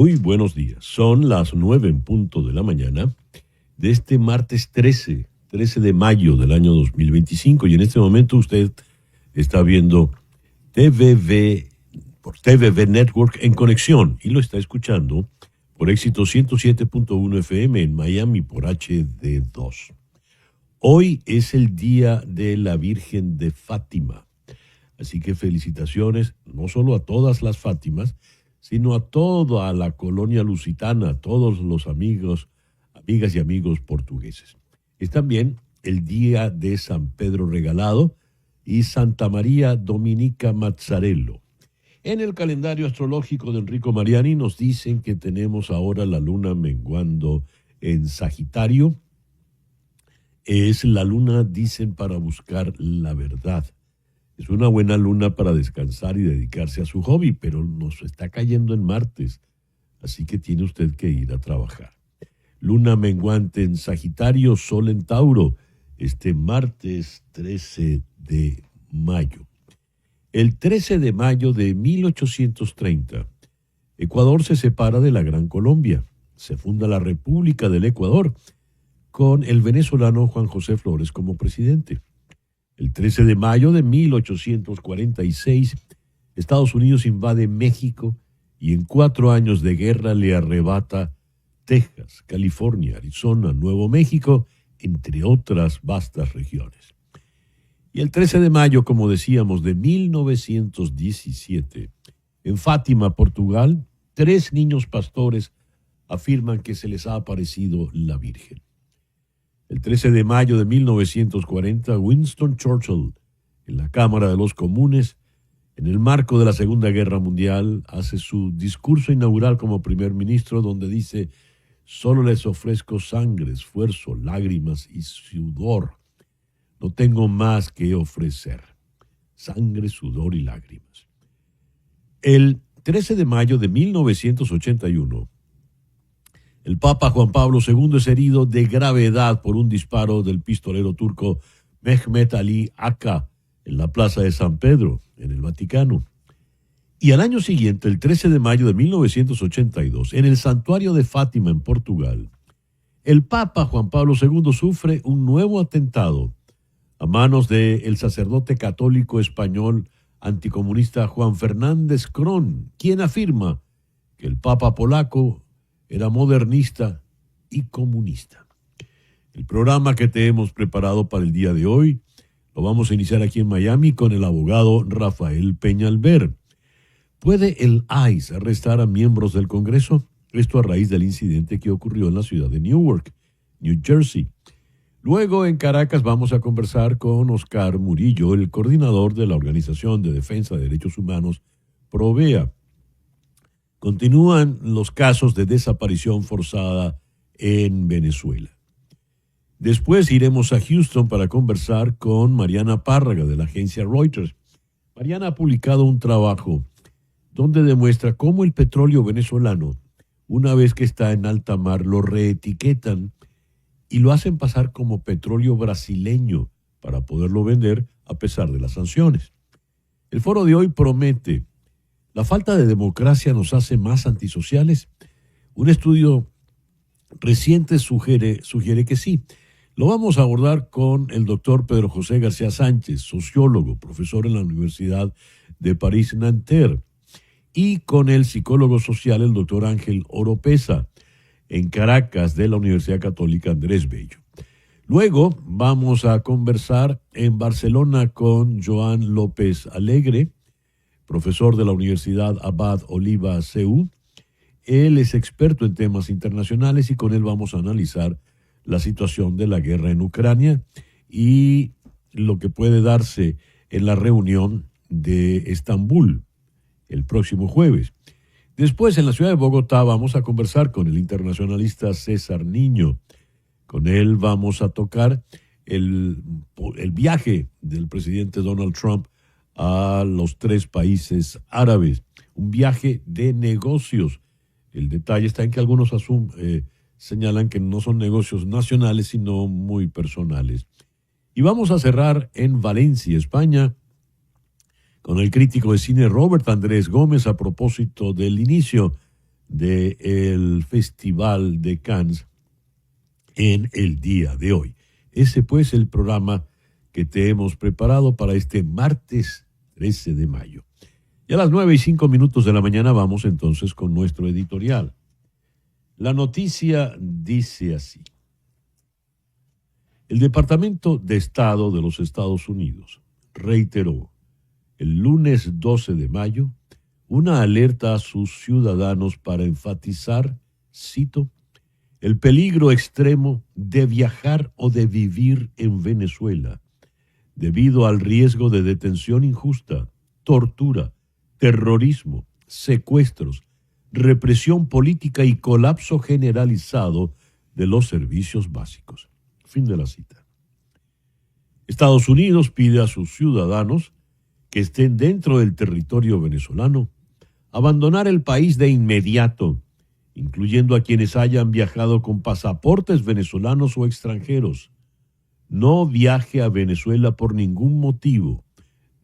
Muy buenos días. Son las 9 en punto de la mañana de este martes 13 de mayo del año 2025. Y en este momento usted está viendo por TVV Network en conexión y lo está escuchando por Éxito 107.1 FM en Miami por HD2. Hoy es el Día de la Virgen de Fátima. Así que felicitaciones no solo a todas las Fátimas, sino a toda la colonia lusitana, a todos los amigas y amigos portugueses. Es también el día de San Pedro Regalado y Santa María Dominica Mazzarello. En el calendario astrológico de Enrico Mariani nos dicen que tenemos ahora la luna menguando en Sagitario. Es la luna, dicen, para buscar la verdad. Es una buena luna para descansar y dedicarse a su hobby, pero nos está cayendo en martes, así que tiene usted que ir a trabajar. Luna menguante en Sagitario, Sol en Tauro, este martes 13 de mayo. El 13 de mayo de 1830, Ecuador se separa de la Gran Colombia. Se funda la República del Ecuador, con el venezolano Juan José Flores como presidente. El 13 de mayo de 1846, Estados Unidos invade México y en 4 años de guerra le arrebata Texas, California, Arizona, Nuevo México, entre otras vastas regiones. Y el 13 de mayo, como decíamos, de 1917, en Fátima, Portugal, 3 niños pastores afirman que se les ha aparecido la Virgen. El 13 de mayo de 1940, Winston Churchill, en la Cámara de los Comunes, en el marco de la Segunda Guerra Mundial, hace su discurso inaugural como primer ministro, donde dice: «Solo les ofrezco sangre, esfuerzo, lágrimas y sudor. No tengo más que ofrecer. Sangre, sudor y lágrimas». El 13 de mayo de 1981, el Papa Juan Pablo II es herido de gravedad por un disparo del pistolero turco Mehmet Ali Aka en la Plaza de San Pedro, en el Vaticano. Y al año siguiente, el 13 de mayo de 1982, en el Santuario de Fátima, en Portugal, el Papa Juan Pablo II sufre un nuevo atentado a manos del sacerdote católico español anticomunista Juan Fernández Cron, quien afirma que el Papa polaco era modernista y comunista. El programa que te hemos preparado para el día de hoy lo vamos a iniciar aquí en Miami con el abogado Rafael Peñalver. ¿Puede el ICE arrestar a miembros del Congreso? Esto a raíz del incidente que ocurrió en la ciudad de Newark, New Jersey. Luego en Caracas vamos a conversar con Oscar Murillo, el coordinador de la Organización de Defensa de Derechos Humanos, Provea. Continúan los casos de desaparición forzada en Venezuela. Después iremos a Houston para conversar con Mariana Párraga de la agencia Reuters. Mariana ha publicado un trabajo donde demuestra cómo el petróleo venezolano, una vez que está en alta mar, lo reetiquetan y lo hacen pasar como petróleo brasileño para poderlo vender a pesar de las sanciones. El foro de hoy promete: ¿la falta de democracia nos hace más antisociales? Un estudio reciente sugiere que sí. Lo vamos a abordar con el doctor Pedro José García Sánchez, sociólogo, profesor en la Universidad de París-Nanterre, y con el psicólogo social, el doctor Ángel Oropesa, en Caracas, de la Universidad Católica Andrés Bello. Luego vamos a conversar en Barcelona con Joan López Alegre, profesor de la Universidad Abad Oliba CEU. Él es experto en temas internacionales y con él vamos a analizar la situación de la guerra en Ucrania y lo que puede darse en la reunión de Estambul el próximo jueves. Después, en la ciudad de Bogotá, vamos a conversar con el internacionalista César Niño. Con él vamos a tocar el viaje del presidente Donald Trump a los 3 países árabes, un viaje de negocios. El detalle está en que algunos señalan que no son negocios nacionales, sino muy personales. Y vamos a cerrar en Valencia, España, con el crítico de cine Robert Andrés Gómez a propósito del inicio del Festival de Cannes en el día de hoy. Ese pues el programa que te hemos preparado para este martes 13 de mayo. Y a las 9:05 de la mañana vamos entonces con nuestro editorial. La noticia dice así. El Departamento de Estado de los Estados Unidos reiteró el lunes 12 de mayo una alerta a sus ciudadanos para enfatizar, cito, el peligro extremo de viajar o de vivir en Venezuela debido al riesgo de detención injusta, tortura, terrorismo, secuestros, represión política y colapso generalizado de los servicios básicos. Fin de la cita. Estados Unidos pide a sus ciudadanos que estén dentro del territorio venezolano abandonar el país de inmediato, incluyendo a quienes hayan viajado con pasaportes venezolanos o extranjeros. No viaje a Venezuela por ningún motivo,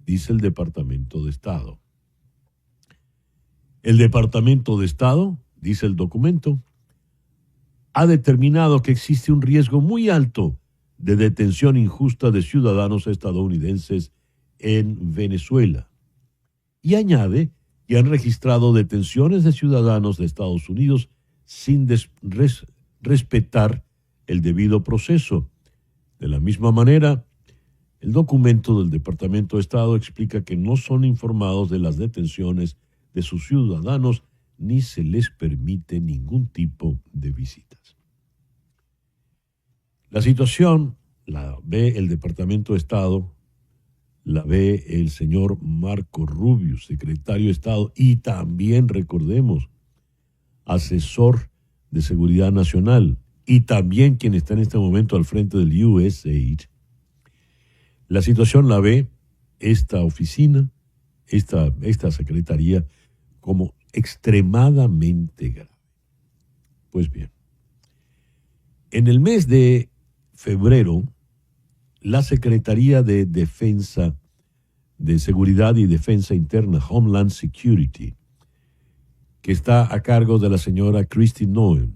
dice el Departamento de Estado. El Departamento de Estado, dice el documento, ha determinado que existe un riesgo muy alto de detención injusta de ciudadanos estadounidenses en Venezuela. Y añade que han registrado detenciones de ciudadanos de Estados Unidos sin respetar el debido proceso. De la misma manera, el documento del Departamento de Estado explica que no son informados de las detenciones de sus ciudadanos ni se les permite ningún tipo de visitas. La situación la ve el Departamento de Estado, la ve el señor Marco Rubio, secretario de Estado, y también, recordemos, asesor de Seguridad Nacional, y también quien está en este momento al frente del USAID. La situación la ve esta oficina, esta secretaría, como extremadamente grave. Pues bien, en el mes de febrero, la Secretaría de Defensa, de Seguridad y Defensa Interna, Homeland Security, que está a cargo de la señora Kristi Noem,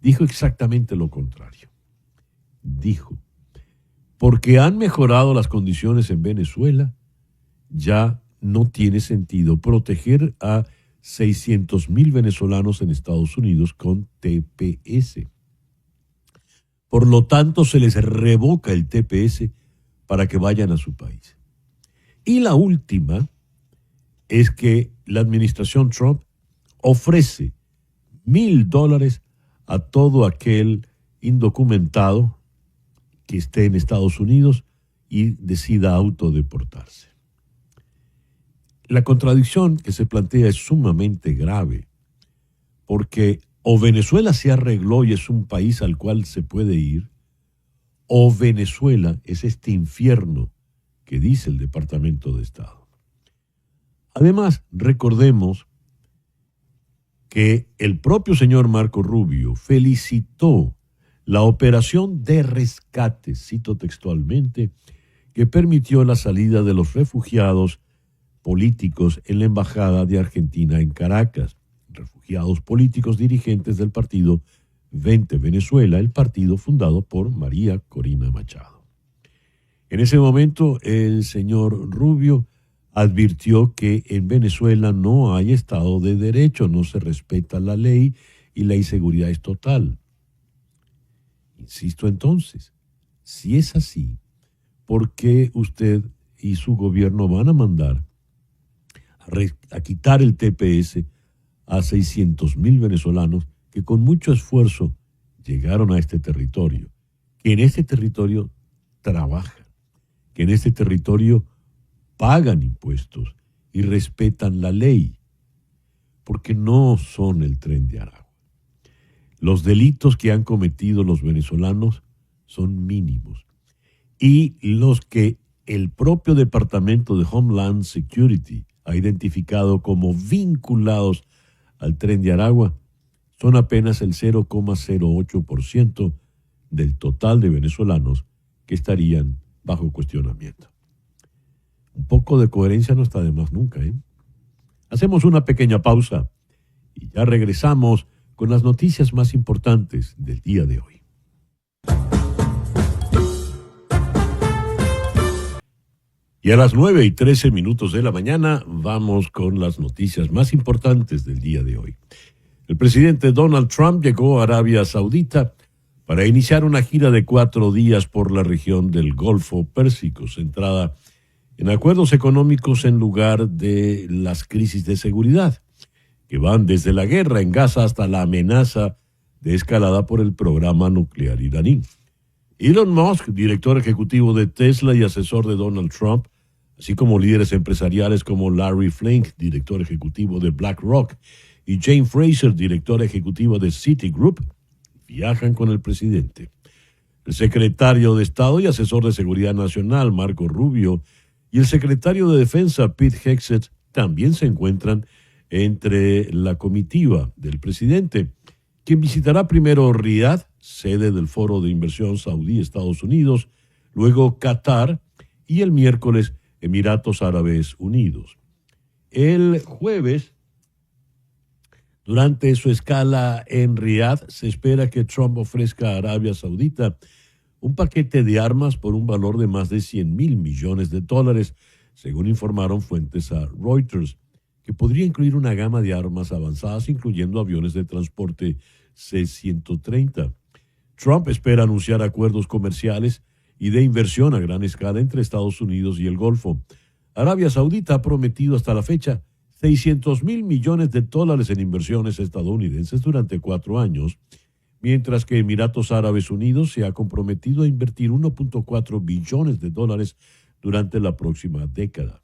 dijo exactamente lo contrario. Dijo, porque han mejorado las condiciones en Venezuela, ya no tiene sentido proteger a 600,000 venezolanos en Estados Unidos con TPS. Por lo tanto, se les revoca el TPS para que vayan a su país. Y la última es que la administración Trump ofrece $1,000 a todo aquel indocumentado que esté en Estados Unidos y decida autodeportarse. La contradicción que se plantea es sumamente grave, porque o Venezuela se arregló y es un país al cual se puede ir, o Venezuela es este infierno que dice el Departamento de Estado. Además, recordemos que el propio señor Marco Rubio felicitó la operación de rescate, cito textualmente, que permitió la salida de los refugiados políticos en la Embajada de Argentina en Caracas, refugiados políticos dirigentes del partido Vente Venezuela, el partido fundado por María Corina Machado. En ese momento, el señor Rubio advirtió que en Venezuela no hay Estado de Derecho, no se respeta la ley y la inseguridad es total. Insisto entonces, si es así, ¿por qué usted y su gobierno van a mandar a quitar el TPS a 600,000 venezolanos que con mucho esfuerzo llegaron a este territorio, que en este territorio trabajan, que en este territorio pagan impuestos y respetan la ley, porque no son el Tren de Aragua? Los delitos que han cometido los venezolanos son mínimos, y los que el propio Departamento de Homeland Security ha identificado como vinculados al Tren de Aragua son apenas el 0,08% del total de venezolanos que estarían bajo cuestionamiento. Un poco de coherencia no está de más nunca, ¿eh? Hacemos una pequeña pausa Y ya regresamos con las noticias más importantes del día de hoy. Y a las 9:13 de la mañana vamos con las noticias más importantes del día de hoy. El presidente Donald Trump llegó a Arabia Saudita para iniciar una gira de 4 días por la región del Golfo Pérsico, centrada en acuerdos económicos en lugar de las crisis de seguridad, que van desde la guerra en Gaza hasta la amenaza de escalada por el programa nuclear iraní. Elon Musk, director ejecutivo de Tesla y asesor de Donald Trump, así como líderes empresariales como Larry Flink, director ejecutivo de BlackRock, y Jane Fraser, director ejecutivo de Citigroup, viajan con el presidente. El secretario de Estado y asesor de Seguridad Nacional, Marco Rubio, y el secretario de Defensa, Pete Hegseth, también se encuentran entre la comitiva del presidente, quien visitará primero Riad, sede del Foro de Inversión Saudí-Estados Unidos, luego Qatar y el miércoles Emiratos Árabes Unidos. El jueves, durante su escala en Riad, se espera que Trump ofrezca a Arabia Saudita un paquete de armas por un valor de más de $100,000 millones, según informaron fuentes a Reuters, que podría incluir una gama de armas avanzadas, incluyendo aviones de transporte C-130. Trump espera anunciar acuerdos comerciales y de inversión a gran escala entre Estados Unidos y el Golfo. Arabia Saudita ha prometido hasta la fecha $600,000 millones en inversiones estadounidenses durante 4 años, mientras que Emiratos Árabes Unidos se ha comprometido a invertir $1.4 billones durante la próxima década.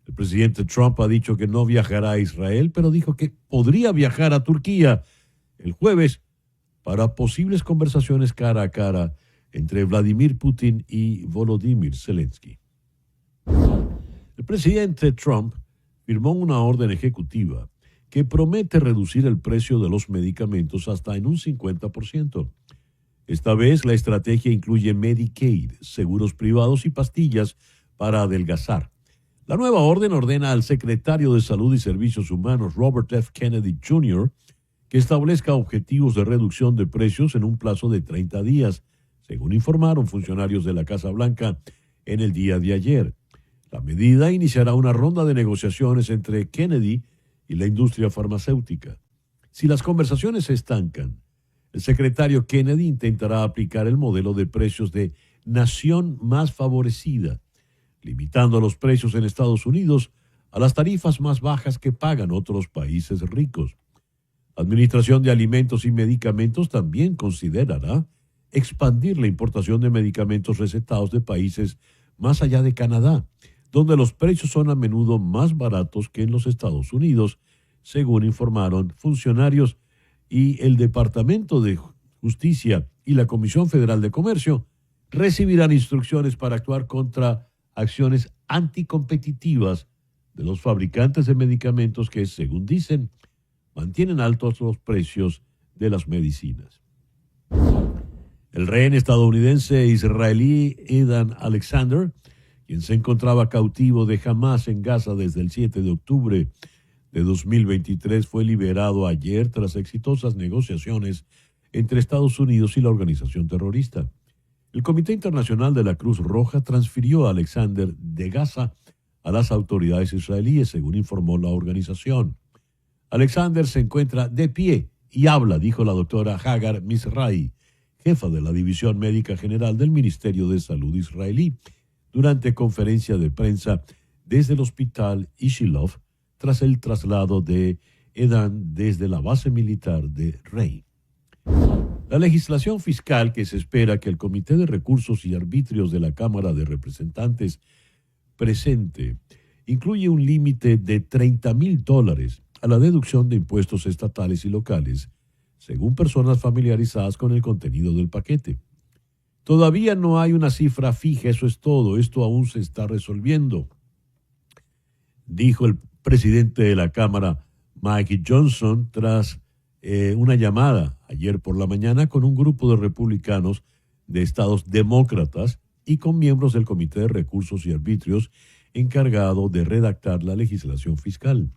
El presidente Trump ha dicho que no viajará a Israel, pero dijo que podría viajar a Turquía el jueves para posibles conversaciones cara a cara entre Vladimir Putin y Volodymyr Zelensky. El presidente Trump firmó una orden ejecutiva que promete reducir el precio de los medicamentos hasta en un 50%. Esta vez la estrategia incluye Medicaid, seguros privados y pastillas para adelgazar. La nueva orden ordena al secretario de Salud y Servicios Humanos, Robert F. Kennedy Jr., que establezca objetivos de reducción de precios en un plazo de 30 días, según informaron funcionarios de la Casa Blanca en el día de ayer. La medida iniciará una ronda de negociaciones entre Kennedy y la industria farmacéutica. Si las conversaciones se estancan, el secretario Kennedy intentará aplicar el modelo de precios de nación más favorecida, limitando los precios en Estados Unidos a las tarifas más bajas que pagan otros países ricos. La Administración de Alimentos y Medicamentos también considerará expandir la importación de medicamentos recetados de países más allá de Canadá, donde los precios son a menudo más baratos que en los Estados Unidos, según informaron funcionarios, y el Departamento de Justicia y la Comisión Federal de Comercio recibirán instrucciones para actuar contra acciones anticompetitivas de los fabricantes de medicamentos que, según dicen, mantienen altos los precios de las medicinas. El rehén estadounidense israelí Edan Alexander, quien se encontraba cautivo de Hamás en Gaza desde el 7 de octubre de 2023, fue liberado ayer tras exitosas negociaciones entre Estados Unidos y la organización terrorista. El Comité Internacional de la Cruz Roja transfirió a Alexander de Gaza a las autoridades israelíes, según informó la organización. Alexander se encuentra de pie y habla, dijo la doctora Hagar Mizrahi, jefa de la División Médica General del Ministerio de Salud israelí, durante conferencia de prensa desde el hospital Ishilov tras el traslado de Edan desde la base militar de Rey. La legislación fiscal que se espera que el Comité de Recursos y Arbitrios de la Cámara de Representantes presente incluye un límite de $30,000 a la deducción de impuestos estatales y locales, según personas familiarizadas con el contenido del paquete. Todavía no hay una cifra fija, eso es todo, esto aún se está resolviendo, dijo el presidente de la Cámara, Mike Johnson, tras una llamada ayer por la mañana con un grupo de republicanos de estados demócratas y con miembros del Comité de Recursos y Arbitrios encargado de redactar la legislación fiscal.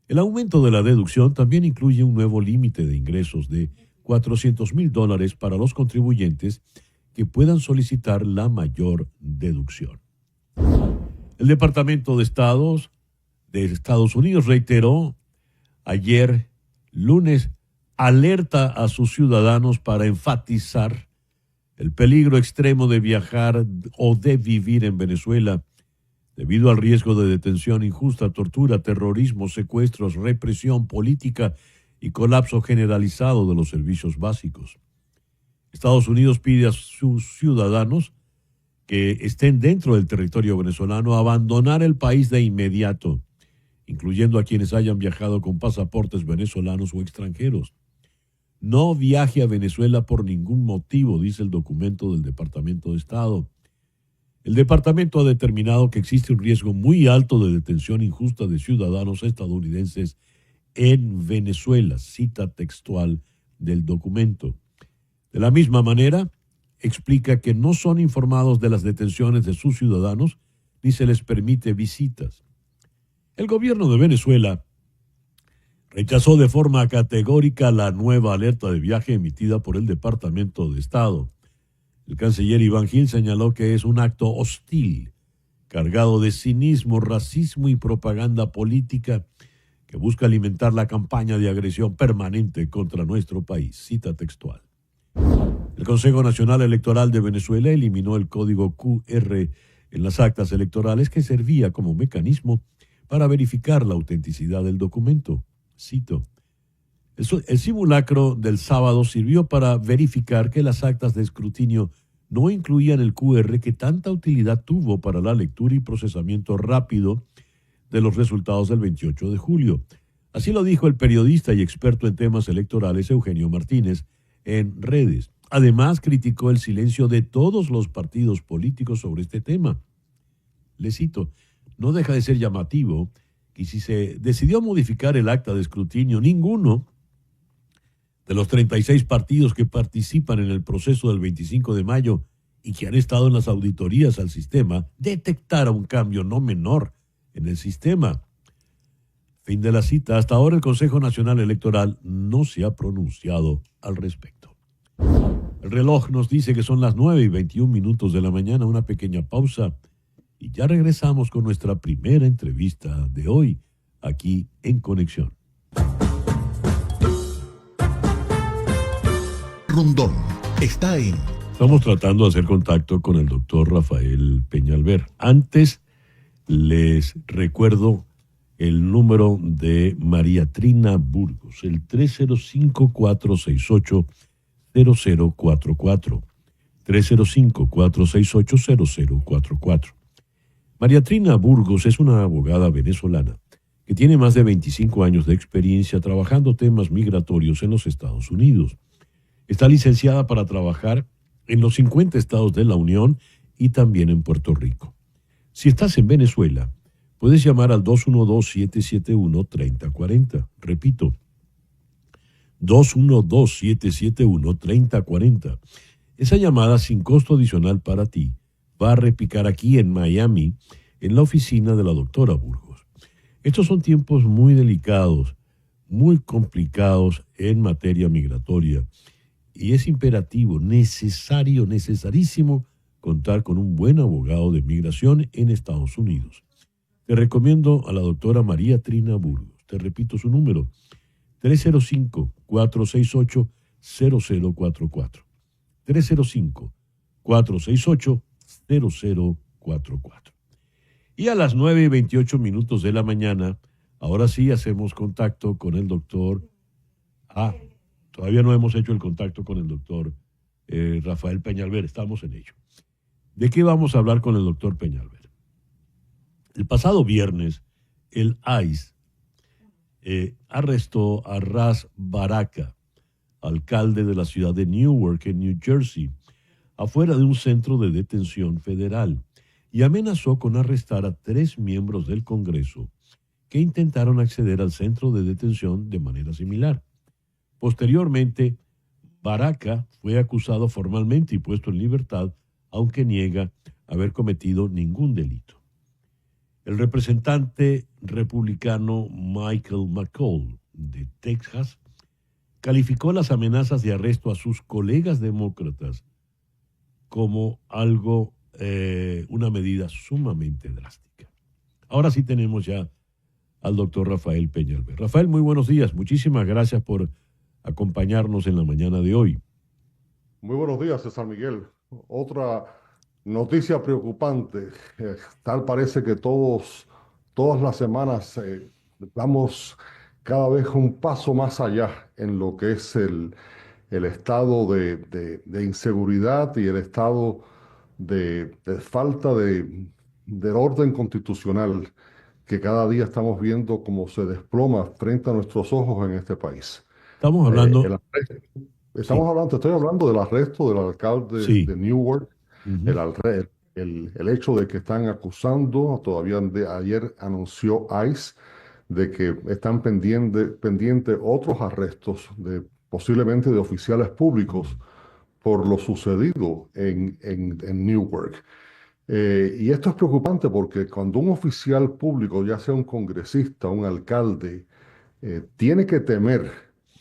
El aumento de la deducción también incluye un nuevo límite de ingresos de $400,000 para los contribuyentes que puedan solicitar la mayor deducción. El Departamento de Estados Unidos reiteró ayer, lunes, alerta a sus ciudadanos para enfatizar el peligro extremo de viajar o de vivir en Venezuela debido al riesgo de detención injusta, tortura, terrorismo, secuestros, represión política y colapso generalizado de los servicios básicos. Estados Unidos pide a sus ciudadanos que estén dentro del territorio venezolano abandonar el país de inmediato, incluyendo a quienes hayan viajado con pasaportes venezolanos o extranjeros. No viaje a Venezuela por ningún motivo, dice el documento del Departamento de Estado. El departamento ha determinado que existe un riesgo muy alto de detención injusta de ciudadanos estadounidenses en Venezuela, cita textual del documento. De la misma manera, explica que no son informados de las detenciones de sus ciudadanos ni se les permite visitas. El gobierno de Venezuela rechazó de forma categórica la nueva alerta de viaje emitida por el Departamento de Estado. El canciller Iván Gil señaló que es un acto hostil, cargado de cinismo, racismo y propaganda política que busca alimentar la campaña de agresión permanente contra nuestro país. Cita textual. El Consejo Nacional Electoral de Venezuela eliminó el código QR en las actas electorales que servía como mecanismo para verificar la autenticidad del documento. Cito. El simulacro del sábado sirvió para verificar que las actas de escrutinio no incluían el QR que tanta utilidad tuvo para la lectura y procesamiento rápido de los resultados del 28 de julio. Así lo dijo el periodista y experto en temas electorales Eugenio Martínez en redes. Además, criticó el silencio de todos los partidos políticos sobre este tema. Le cito, no deja de ser llamativo que si se decidió modificar el acta de escrutinio, ninguno de los 36 partidos que participan en el proceso del 25 de mayo y que han estado en las auditorías al sistema detectara un cambio no menor en el sistema. Fin de la cita. Hasta ahora el Consejo Nacional Electoral no se ha pronunciado al respecto. El reloj nos dice que son las 9:21 de la mañana, una pequeña pausa y ya regresamos con nuestra primera entrevista de hoy aquí en Conexión. Rondón está en... Estamos tratando de hacer contacto con el doctor Rafael Peñalver. Antes les recuerdo el número de María Trina Burgos, el 305-468-0044. 305-468-0044. María Trina Burgos es una abogada venezolana que tiene más de 25 años de experiencia trabajando temas migratorios en los Estados Unidos. Está licenciada para trabajar en los 50 estados de la Unión y también en Puerto Rico. Si estás en Venezuela, puedes llamar al 212-771-3040. Repito, 212-771-3040. Esa llamada sin costo adicional para ti va a repicar aquí en Miami, en la oficina de la doctora Burgos. Estos son tiempos muy delicados, muy complicados en materia migratoria. Y es imperativo, necesarísimo contar con un buen abogado de migración en Estados Unidos. Te recomiendo a la doctora María Trina Burgos. Te repito su número, 305-468-0044. 305-468-0044. Y a las 9:28 de la mañana, ahora sí hacemos contacto con el doctor... Todavía no hemos hecho el contacto con el doctor Rafael Peñalver, estamos en ello. ¿De qué vamos a hablar con el doctor Peñalver? El pasado viernes, el ICE arrestó a Ras Baraka, alcalde de la ciudad de Newark, en New Jersey, afuera de un centro de detención federal, y amenazó con arrestar a 3 miembros del Congreso que intentaron acceder al centro de detención de manera similar. Posteriormente, Baraka fue acusado formalmente y puesto en libertad, aunque niega haber cometido ningún delito. El representante republicano Michael McCall de Texas calificó las amenazas de arresto a sus colegas demócratas como algo, una medida sumamente drástica. Ahora sí tenemos ya al doctor Rafael Peñalver. Rafael, muy buenos días. Muchísimas gracias por acompañarnos en la mañana de hoy. Muy buenos días, César Miguel. Otra noticia preocupante. Tal parece que todas las semanas vamos cada vez un paso más allá en lo que es el estado de inseguridad y el estado de falta del orden constitucional que cada día estamos viendo cómo se desploma frente a nuestros ojos en este país. Estamos hablando... Estamos hablando, te estoy hablando del arresto del alcalde Sí. de Newark, Uh-huh. el hecho de que están acusando, todavía ayer anunció ICE, de que están pendientes otros arrestos, posiblemente de oficiales públicos, por lo sucedido en Newark. Y esto es preocupante porque cuando un oficial público, ya sea un congresista, un alcalde, tiene que temer,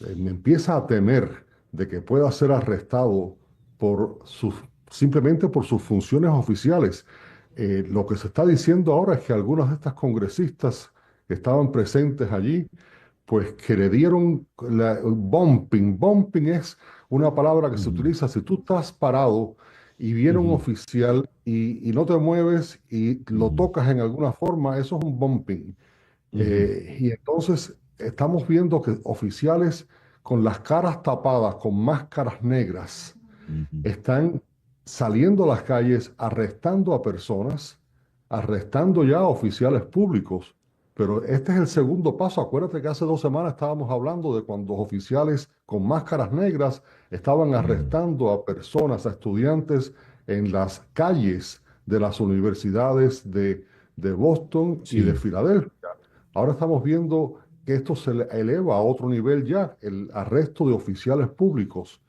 empieza a temer de que pueda ser arrestado por simplemente por sus funciones oficiales. Lo que se está diciendo ahora es que algunas de estas congresistas que estaban presentes allí, pues que le dieron bumping. Bumping es una palabra que se Uh-huh. utiliza si tú estás parado y viene un Uh-huh. oficial y no te mueves y lo Uh-huh. tocas en alguna forma, eso es un bumping. Uh-huh. Y entonces estamos viendo que oficiales con las caras tapadas, con máscaras negras, Uh-huh. están saliendo a las calles, arrestando a personas, arrestando ya a oficiales públicos. Pero este es el segundo paso. Acuérdate que hace 2 semanas estábamos hablando de cuando oficiales con máscaras negras estaban Uh-huh. arrestando a personas, a estudiantes en las calles de las universidades de Boston y de Sí. Filadelfia. Ahora estamos viendo que esto se eleva a otro nivel ya, el arresto de oficiales públicos.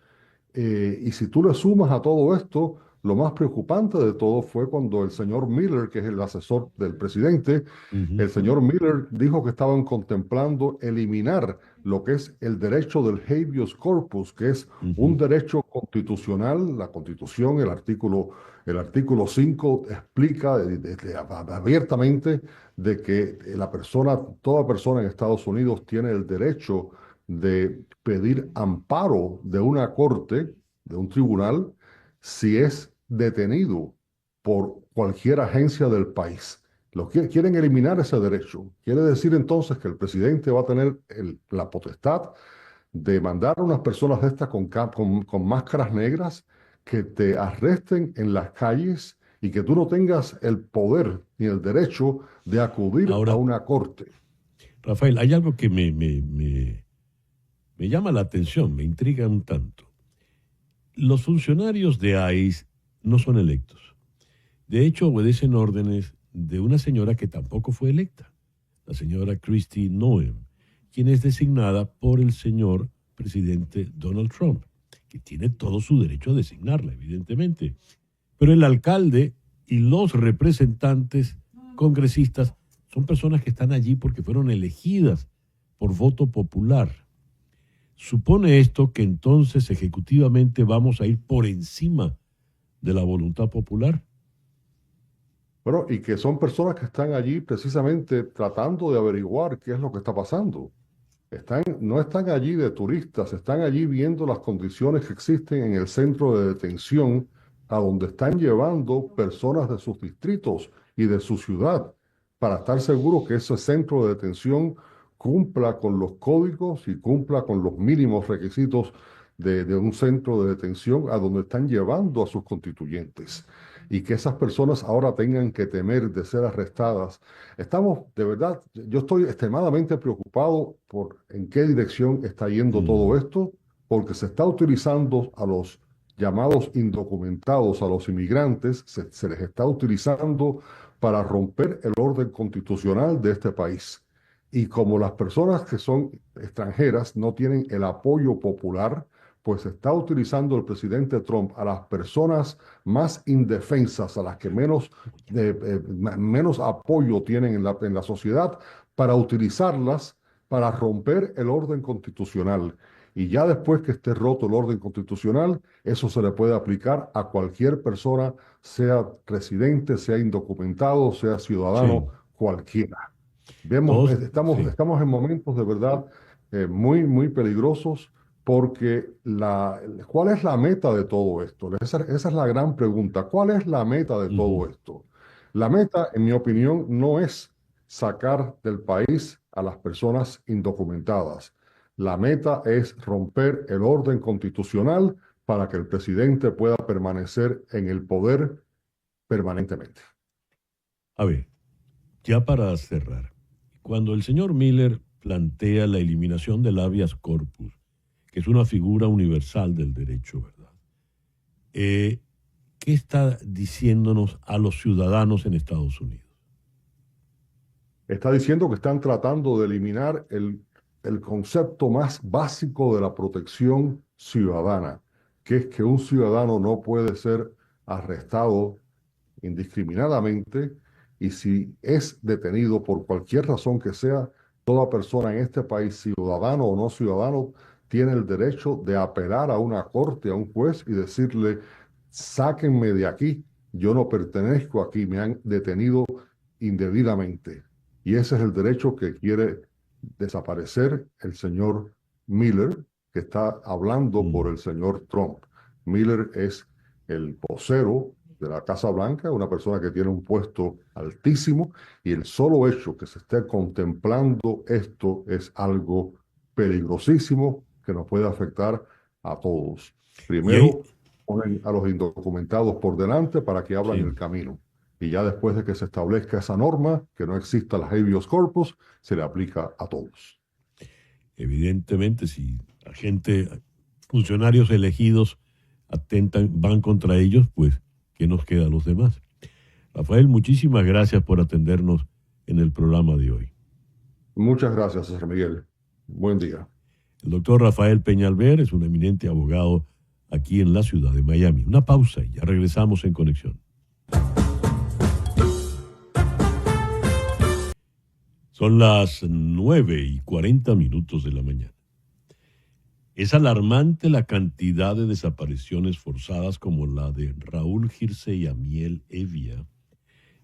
Y si tú le sumas a todo esto, lo más preocupante de todo fue cuando el señor Miller, que es el asesor del presidente, Uh-huh. el señor Miller dijo que estaban contemplando eliminar lo que es el derecho del habeas corpus, que es un Uh-huh. derecho constitucional. La Constitución, el artículo 5 explica abiertamente de que toda persona en Estados Unidos tiene el derecho de pedir amparo de una corte, de un tribunal, si es detenido por cualquier agencia del país. Quieren eliminar ese derecho. Quiere decir entonces que el presidente va a tener la potestad de mandar a unas personas de estas con máscaras negras que te arresten en las calles y que tú no tengas el poder ni el derecho de acudir a Ahora, una corte. Rafael, hay algo que me llama la atención, me intriga un tanto. Los funcionarios de ICE no son electos. De hecho, obedecen órdenes de una señora que tampoco fue electa, la señora Kristi Noem, quien es designada por el señor presidente Donald Trump, que tiene todo su derecho a designarla, evidentemente. Pero el alcalde y los representantes congresistas son personas que están allí porque fueron elegidas por voto popular. ¿Supone esto que entonces ejecutivamente vamos a ir por encima de la voluntad popular? Bueno, y que son personas que están allí precisamente tratando de averiguar qué es lo que está pasando. No están allí de turistas, están allí viendo las condiciones que existen en el centro de detención a donde están llevando personas de sus distritos y de su ciudad para estar seguros que ese centro de detención cumpla con los códigos y cumpla con los mínimos requisitos de un centro de detención a donde están llevando a sus constituyentes y que esas personas ahora tengan que temer de ser arrestadas. De verdad, yo estoy extremadamente preocupado por en qué dirección está yendo todo Mm. esto, porque se está utilizando a los llamados indocumentados, a los inmigrantes, se les está utilizando para romper el orden constitucional de este país. Y como las personas que son extranjeras no tienen el apoyo popular, pues está utilizando el presidente Trump a las personas más indefensas, a las que menos apoyo tienen en la sociedad, para utilizarlas para romper el orden constitucional. Y ya después que esté roto el orden constitucional, eso se le puede aplicar a cualquier persona, sea residente, sea indocumentado, sea Sí, ciudadano, cualquiera. todos, sí. Estamos en momentos de verdad muy, muy peligrosos porque ¿cuál es la meta de todo esto? Esa es la gran pregunta. ¿Cuál es la meta de Ujú. todo esto? La meta, en mi opinión, no es sacar del país a las personas indocumentadas. La meta es romper el orden constitucional para que el presidente pueda permanecer en el poder permanentemente. A ver, ya para cerrar, cuando el señor Miller plantea la eliminación del habeas corpus, que es una figura universal del derecho, ¿verdad? Eh, ¿Qué está diciéndonos a los ciudadanos en Estados Unidos? Está diciendo que están tratando de eliminar el concepto más básico de la protección ciudadana, que es que un ciudadano no puede ser arrestado indiscriminadamente y si es detenido por cualquier razón que sea, toda persona en este país, ciudadano o no ciudadano, tiene el derecho de apelar a una corte, a un juez y decirle, sáquenme de aquí, yo no pertenezco aquí, me han detenido indebidamente. Y ese es el derecho que quiere desaparecer el señor Miller, que está hablando por Mm. el señor Trump. Miller es el vocero de la Casa Blanca, una persona que tiene un puesto altísimo, y el solo hecho que se esté contemplando esto es algo peligrosísimo que nos puede afectar a todos. Y ahí, Primero, ponen a los indocumentados por delante para que abran sí, el camino. Y ya después de que se establezca esa norma, que no exista el habeas corpus, se le aplica a todos. evidentemente, si la gente, funcionarios elegidos atentan, van contra ellos, pues, ¿qué nos queda a los demás? Rafael, muchísimas gracias por atendernos en el programa de hoy. Muchas gracias, César Miguel. Buen día. El doctor Rafael Peñalver es un eminente abogado aquí en la ciudad de Miami. Una pausa y ya regresamos en conexión. Son las 9:40 de la mañana. Es alarmante la cantidad de desapariciones forzadas como la de Raúl Girce y Amiel Evia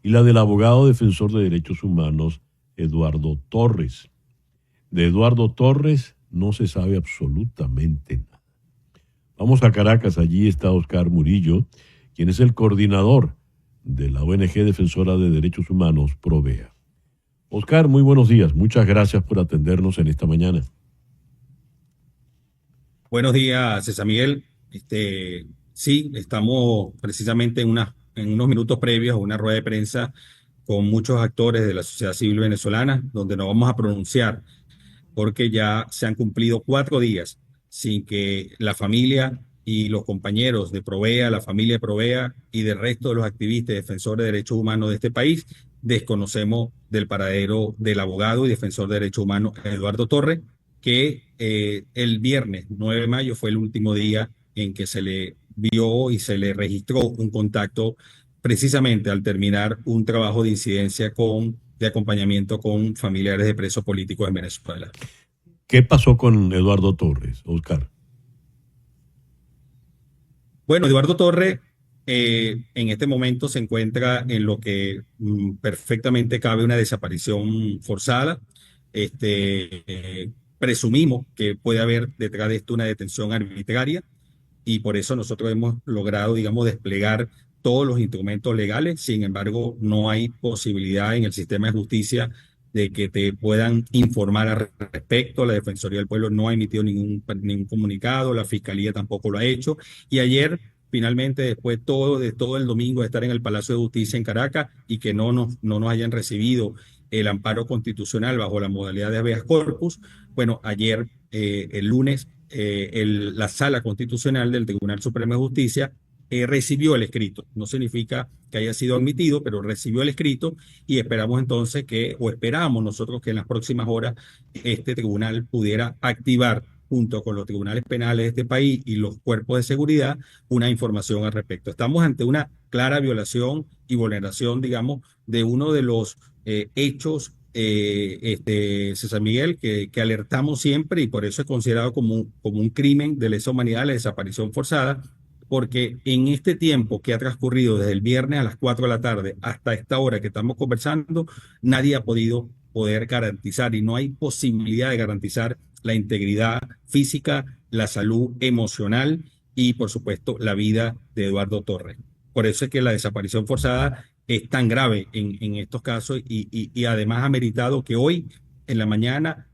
y la del abogado defensor de derechos humanos Eduardo Torres. De Eduardo Torres no se sabe absolutamente nada. Vamos a Caracas, allí está Oscar Murillo, quien es el coordinador de la ONG defensora de derechos humanos Provea. Oscar, muy buenos días, muchas gracias por atendernos en esta mañana. Buenos días, César Miguel. Sí, estamos precisamente en unos minutos previos a una rueda de prensa con muchos actores de la sociedad civil venezolana, donde nos vamos a pronunciar porque ya se han cumplido 4 días sin que la familia y los compañeros de Provea, la familia de Provea y del resto de los activistas y defensores de derechos humanos de este país desconocemos del paradero del abogado y defensor de derechos humanos Eduardo Torres, que el viernes 9 de mayo fue el último día en que se le vio y se le registró un contacto precisamente al terminar un trabajo de incidencia de acompañamiento con familiares de presos políticos en Venezuela. ¿Qué pasó con Eduardo Torres, Oscar? Bueno, Eduardo Torres en este momento se encuentra en lo que perfectamente cabe una desaparición forzada. Presumimos que puede haber detrás de esto una detención arbitraria y por eso nosotros hemos logrado, digamos, desplegar todos los instrumentos legales. Sin embargo, no hay posibilidad en el sistema de justicia de que te puedan informar al respecto. La Defensoría del Pueblo no ha emitido ningún comunicado, la Fiscalía tampoco lo ha hecho. Y ayer, finalmente, después de todo el domingo de estar en el Palacio de Justicia en Caracas y que no nos hayan recibido el amparo constitucional bajo la modalidad de habeas corpus, bueno, ayer, el lunes, la Sala Constitucional del Tribunal Supremo de Justicia recibió el escrito. No significa que haya sido admitido, pero recibió el escrito y esperamos entonces esperamos nosotros que en las próximas horas este tribunal pudiera activar junto con los tribunales penales de este país y los cuerpos de seguridad, una información al respecto. Estamos ante una clara violación y vulneración, digamos, de uno de los hechos, César Miguel, que alertamos siempre, y por eso es considerado como un crimen de lesa humanidad, la desaparición forzada, porque en este tiempo que ha transcurrido desde el viernes a las 4 de la tarde hasta esta hora que estamos conversando, nadie ha podido poder garantizar, y no hay posibilidad de garantizar la integridad física, la salud emocional y, por supuesto, la vida de Eduardo Torres. Por eso es que la desaparición forzada es tan grave en estos casos, y además ha meritado que hoy en la mañana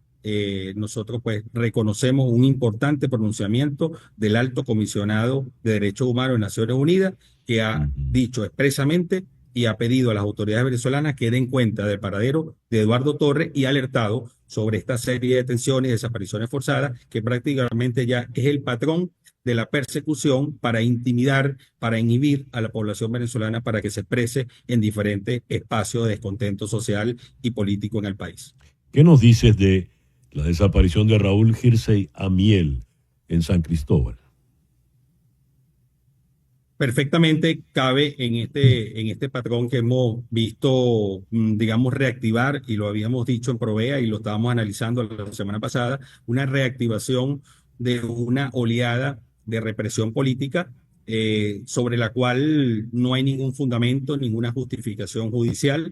nosotros pues reconocemos un importante pronunciamiento del Alto Comisionado de Derechos Humanos de Naciones Unidas, que ha dicho expresamente y ha pedido a las autoridades venezolanas que den cuenta del paradero de Eduardo Torres, y ha alertado sobre esta serie de detenciones y desapariciones forzadas, que prácticamente ya es el patrón de la persecución para intimidar, para inhibir a la población venezolana para que se exprese en diferentes espacios de descontento social y político en el país. ¿Qué nos dices de la desaparición de Raúl Gircey Amiel en San Cristóbal? Perfectamente cabe en este patrón que hemos visto, digamos, reactivar, y lo habíamos dicho en Provea y lo estábamos analizando la semana pasada, una reactivación de una oleada de represión política sobre la cual no hay ningún fundamento, ninguna justificación judicial.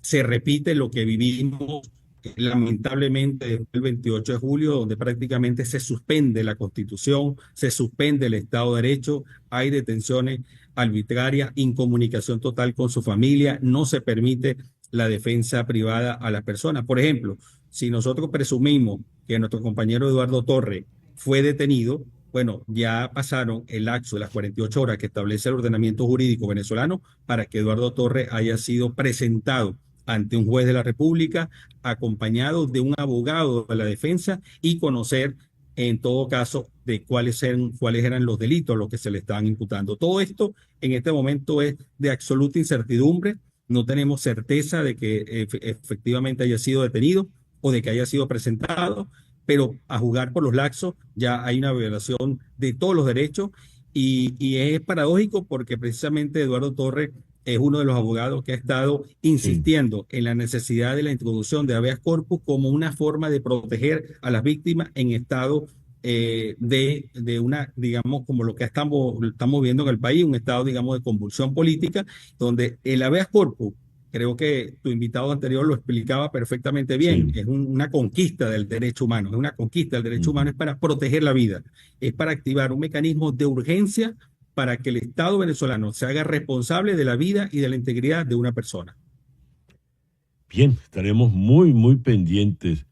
Se repite lo que vivimos lamentablemente desde el 28 de julio, donde prácticamente se suspende la Constitución, se suspende el Estado de Derecho, hay detenciones arbitrarias, incomunicación total con su familia, no se permite la defensa privada a las personas. Por ejemplo, si nosotros presumimos que nuestro compañero Eduardo Torres fue detenido, bueno, ya pasaron el lapso de las 48 horas que establece el ordenamiento jurídico venezolano para que Eduardo Torres haya sido presentado ante un juez de la República, acompañado de un abogado de la defensa, y conocer en todo caso de cuáles eran los delitos a los que se le estaban imputando. Todo esto en este momento es de absoluta incertidumbre. No tenemos certeza de que efectivamente haya sido detenido o de que haya sido presentado, pero a juzgar por los lapsos ya hay una violación de todos los derechos, y es paradójico porque precisamente Eduardo Torres es uno de los abogados que ha estado insistiendo en la necesidad de la introducción de habeas corpus como una forma de proteger a las víctimas en estado de una, digamos, como lo que estamos viendo en el país, un estado, digamos, de convulsión política, donde el habeas corpus, creo que tu invitado anterior lo explicaba perfectamente bien, es una conquista del derecho humano, es una conquista del derecho humano, es para proteger la vida, es para activar un mecanismo de urgencia para que el Estado venezolano se haga responsable de la vida y de la integridad de una persona. Bien, estaremos muy, muy pendientes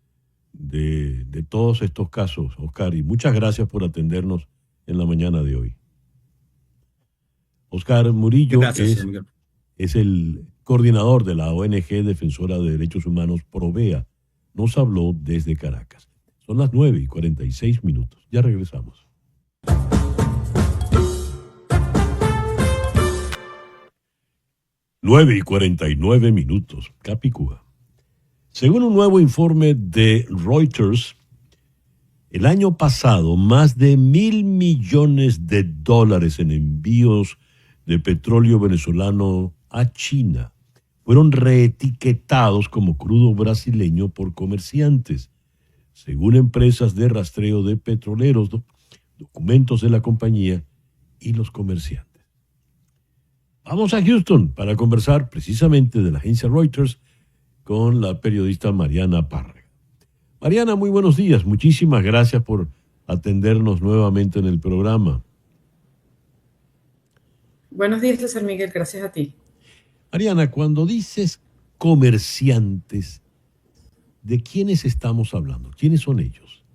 de todos estos casos, Oscar, y muchas gracias por atendernos en la mañana de hoy. Oscar Murillo es el coordinador de la ONG Defensora de Derechos Humanos Provea. Nos habló desde Caracas. Son las 9:46. Ya regresamos. Nueve y 49. Capicúa. Según un nuevo informe de Reuters, el año pasado más de $1.000 millones en envíos de petróleo venezolano a China fueron reetiquetados como crudo brasileño por comerciantes, según empresas de rastreo de petroleros, documentos de la compañía y los comerciantes. Vamos a Houston para conversar precisamente de la agencia Reuters con la periodista Mariana Párraga. Mariana, muy buenos días. Muchísimas gracias por atendernos nuevamente en el programa. Buenos días, César Miguel. Gracias a ti. Mariana, cuando dices comerciantes, ¿de quiénes estamos hablando? ¿Quiénes son ellos?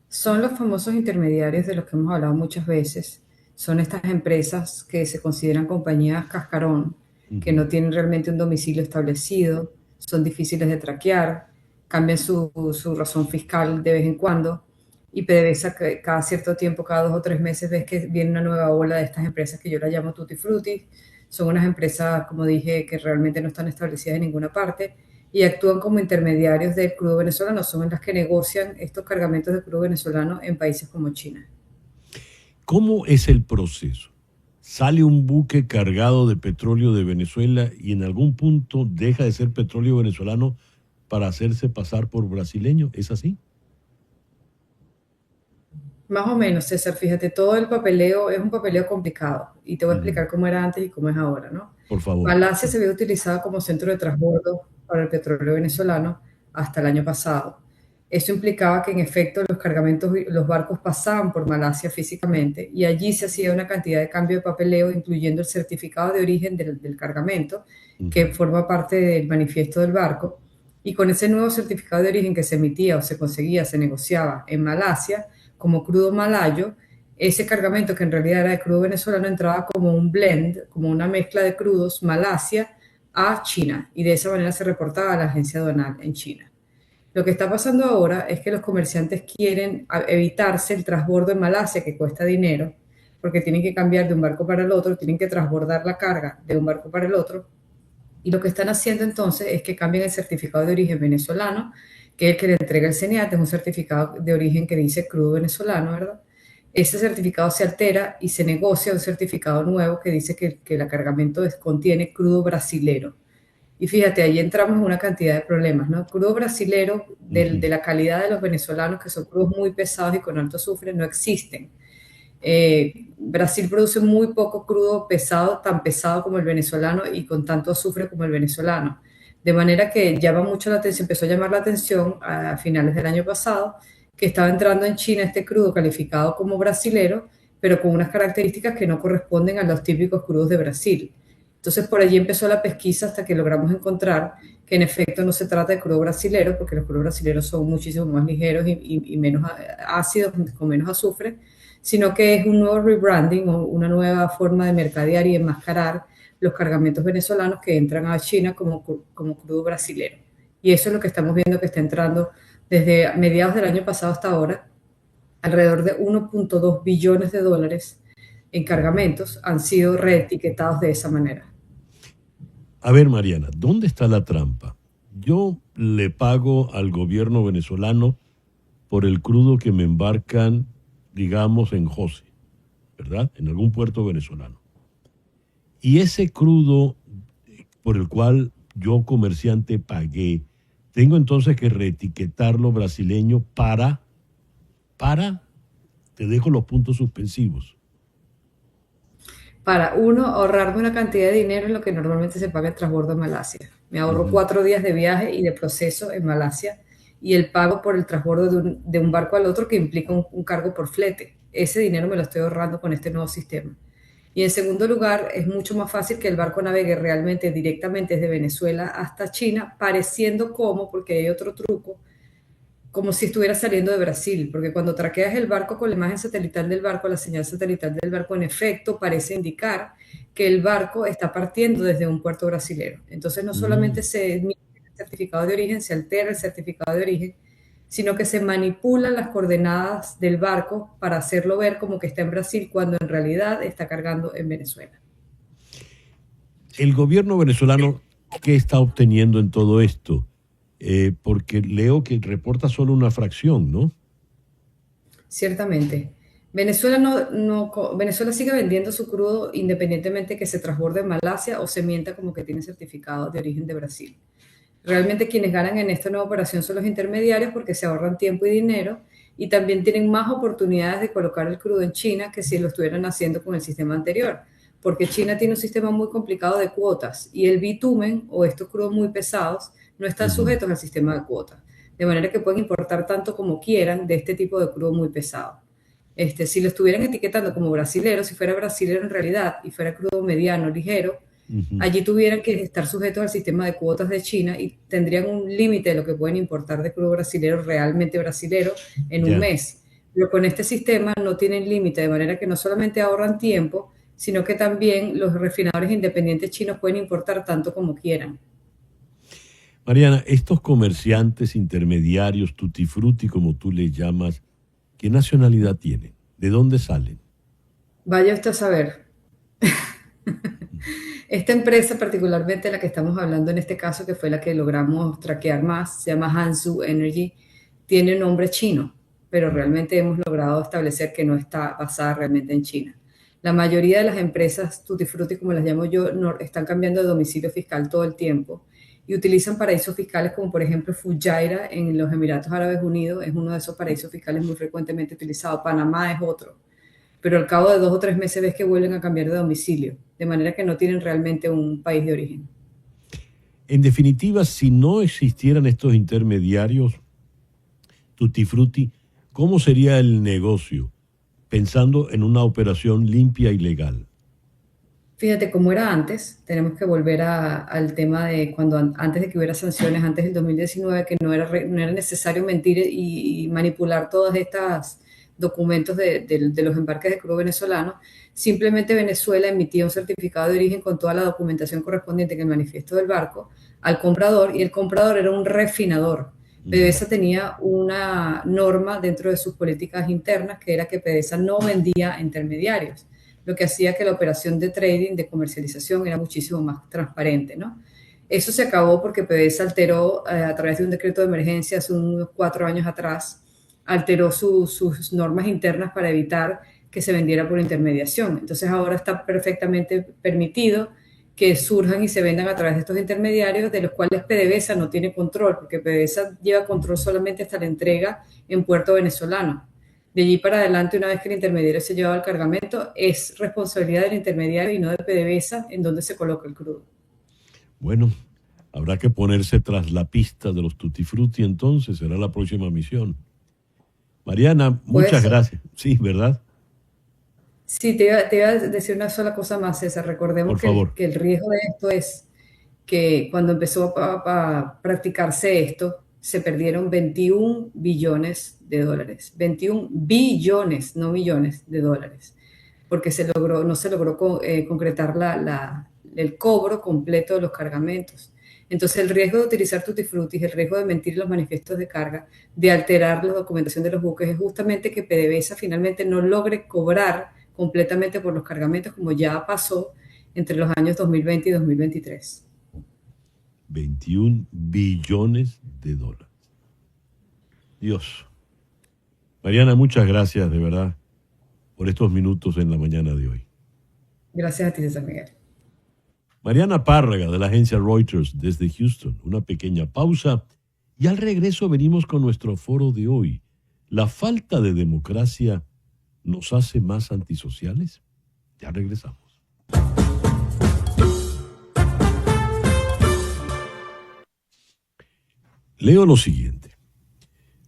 Son los famosos intermediarios de los que hemos hablado muchas veces. Son estas empresas que se consideran compañías cascarón, que no tienen realmente un domicilio establecido, son difíciles de traquear, cambian su razón fiscal de vez en cuando, y PDVSA cada cierto tiempo, cada 2 o 3 meses, ves que viene una nueva ola de estas empresas que yo las llamo tutti frutti. Son unas empresas, como dije, que realmente no están establecidas en ninguna parte, y actúan como intermediarios del crudo venezolano, son las que negocian estos cargamentos de crudo venezolano en países como China. ¿Cómo es el proceso? ¿Sale un buque cargado de petróleo de Venezuela y en algún punto deja de ser petróleo venezolano para hacerse pasar por brasileño? ¿Es así? Más o menos, César, fíjate, todo el papeleo es un papeleo complicado y te voy a explicar cómo era antes y cómo es ahora, ¿no? Por favor. Malasia se había utilizado como centro de transbordo para el petróleo venezolano hasta el año pasado. Eso implicaba que en efecto los cargamentos, los barcos pasaban por Malasia físicamente y allí se hacía una cantidad de cambio de papeleo, incluyendo el certificado de origen del cargamento, que forma parte del manifiesto del barco. Y con ese nuevo certificado de origen que se emitía o se conseguía, se negociaba en Malasia como crudo malayo, ese cargamento que en realidad era de crudo venezolano entraba como un blend, como una mezcla de crudos Malasia a China y de esa manera se reportaba a la agencia aduanal en China. Lo que está pasando ahora es que los comerciantes quieren evitarse el transbordo en Malasia, que cuesta dinero, porque tienen que cambiar de un barco para el otro, tienen que transbordar la carga de un barco para el otro, y lo que están haciendo entonces es que cambian el certificado de origen venezolano, que es el que le entrega el CENIAT, es un certificado de origen que dice crudo venezolano, ¿verdad? Ese certificado se altera y se negocia un certificado nuevo que dice que el cargamento contiene crudo brasilero. Y fíjate, ahí entramos en una cantidad de problemas, ¿no? Crudo brasilero de la calidad de los venezolanos, que son crudos muy pesados y con alto azufre, no existen. Brasil produce muy poco crudo pesado, tan pesado como el venezolano y con tanto azufre como el venezolano. De manera que llama mucho la atención, empezó a llamar la atención a finales del año pasado, que estaba entrando en China este crudo calificado como brasilero, pero con unas características que no corresponden a los típicos crudos de Brasil. Entonces por allí empezó la pesquisa hasta que logramos encontrar que en efecto no se trata de crudo brasilero, porque los crudos brasileros son muchísimo más ligeros y menos ácidos, con menos azufre, sino que es un nuevo rebranding o una nueva forma de mercadear y enmascarar los cargamentos venezolanos que entran a China como crudo brasilero. Y eso es lo que estamos viendo que está entrando desde mediados del año pasado hasta ahora. Alrededor de 1.2 billones de dólares en cargamentos han sido reetiquetados de esa manera. A ver, Mariana, ¿dónde está la trampa? Yo le pago al gobierno venezolano por el crudo que me embarcan, digamos, en José, ¿verdad? En algún puerto venezolano. Y ese crudo por el cual yo, comerciante, pagué, tengo entonces que reetiquetarlo brasileño para, te dejo los puntos suspensivos. Para uno, ahorrarme una cantidad de dinero en lo que normalmente se paga el transbordo en Malasia. Me ahorro 4 días de viaje y de proceso en Malasia y el pago por el transbordo de un barco al otro que implica un cargo por flete. Ese dinero me lo estoy ahorrando con este nuevo sistema. Y en segundo lugar, es mucho más fácil que el barco navegue realmente directamente desde Venezuela hasta China, pareciendo como, porque hay otro truco, como si estuviera saliendo de Brasil, porque cuando traqueas el barco con la imagen satelital del barco, la señal satelital del barco en efecto parece indicar que el barco está partiendo desde un puerto brasilero. Entonces no solamente se emite el certificado de origen, se altera el certificado de origen, sino que se manipulan las coordenadas del barco para hacerlo ver como que está en Brasil cuando en realidad está cargando en Venezuela. El gobierno venezolano, ¿qué está obteniendo en todo esto? Porque leo que reporta solo una fracción, ¿no? Ciertamente. Venezuela sigue vendiendo su crudo independientemente que se transborde en Malasia o se mienta como que tiene certificado de origen de Brasil. Realmente quienes ganan en esta nueva operación son los intermediarios porque se ahorran tiempo y dinero y también tienen más oportunidades de colocar el crudo en China que si lo estuvieran haciendo con el sistema anterior, porque China tiene un sistema muy complicado de cuotas y el bitumen o estos crudos muy pesados no están sujetos al sistema de cuotas, de manera que pueden importar tanto como quieran de este tipo de crudo muy pesado. Si lo estuvieran etiquetando como brasilero, si fuera brasilero en realidad y fuera crudo mediano, ligero, allí tuvieran que estar sujetos al sistema de cuotas de China y tendrían un límite de lo que pueden importar de crudo brasilero realmente brasilero en un mes. Pero con este sistema no tienen límite, de manera que no solamente ahorran tiempo, sino que también los refinadores independientes chinos pueden importar tanto como quieran. Mariana, estos comerciantes intermediarios, tutti frutti, como tú les llamas, ¿qué nacionalidad tienen? ¿De dónde salen? Vaya usted a saber. Esta empresa, particularmente la que estamos hablando en este caso, que fue la que logramos traquear más, se llama Hansu Energy, tiene nombre chino, pero realmente hemos logrado establecer que no está basada realmente en China. La mayoría de las empresas tutti frutti, como las llamo yo, están cambiando de domicilio fiscal todo el tiempo y utilizan paraísos fiscales como por ejemplo Fujairah en los Emiratos Árabes Unidos, es uno de esos paraísos fiscales muy frecuentemente utilizados. Panamá es otro, pero al cabo de 2 o 3 meses ves que vuelven a cambiar de domicilio, de manera que no tienen realmente un país de origen. En definitiva, si no existieran estos intermediarios tutti frutti, ¿cómo sería el negocio? Pensando en una operación limpia y legal. Fíjate cómo era antes, tenemos que volver al tema de cuando antes de que hubiera sanciones, antes del 2019, que no era necesario mentir y manipular todos estos documentos de los embarques de crudo venezolano. Simplemente Venezuela emitía un certificado de origen con toda la documentación correspondiente en el manifiesto del barco al comprador, y el comprador era un refinador. PDVSA tenía una norma dentro de sus políticas internas, que era que PDVSA no vendía intermediarios, lo que hacía que la operación de trading, de comercialización, era muchísimo más transparente, ¿no? Eso se acabó porque PDVSA alteró, a través de un decreto de emergencia hace unos 4 años atrás, alteró sus normas internas para evitar que se vendiera por intermediación. Entonces ahora está perfectamente permitido que surjan y se vendan a través de estos intermediarios, de los cuales PDVSA no tiene control, porque PDVSA lleva control solamente hasta la entrega en puerto venezolano. De allí para adelante, una vez que el intermediario se lleva el cargamento, es responsabilidad del intermediario y no de PDVSA en donde se coloca el crudo. Bueno, habrá que ponerse tras la pista de los tutti frutti, entonces será la próxima misión. Mariana, muchas gracias. Sí, ¿verdad? Sí, te iba a decir una sola cosa más, César. Recordemos que el riesgo de esto es que cuando empezó a practicarse esto, se perdieron 21 billones de dólares. 21 billones, no millones de dólares, porque no se logró concretar el cobro completo de los cargamentos. Entonces, el riesgo de utilizar tutti frutti, el riesgo de mentir en los manifiestos de carga, de alterar la documentación de los buques, es justamente que PDVSA finalmente no logre cobrar completamente por los cargamentos, como ya pasó entre los años 2020 y 2023. 21 billones de dólares. Dios. Mariana, muchas gracias de verdad por estos minutos en la mañana de hoy. Gracias a ti, César Miguel. Mariana Párraga, de la agencia Reuters, desde Houston. Una pequeña pausa y al regreso venimos con nuestro foro de hoy. ¿La falta de democracia nos hace más antisociales? Ya regresamos. Leo lo siguiente.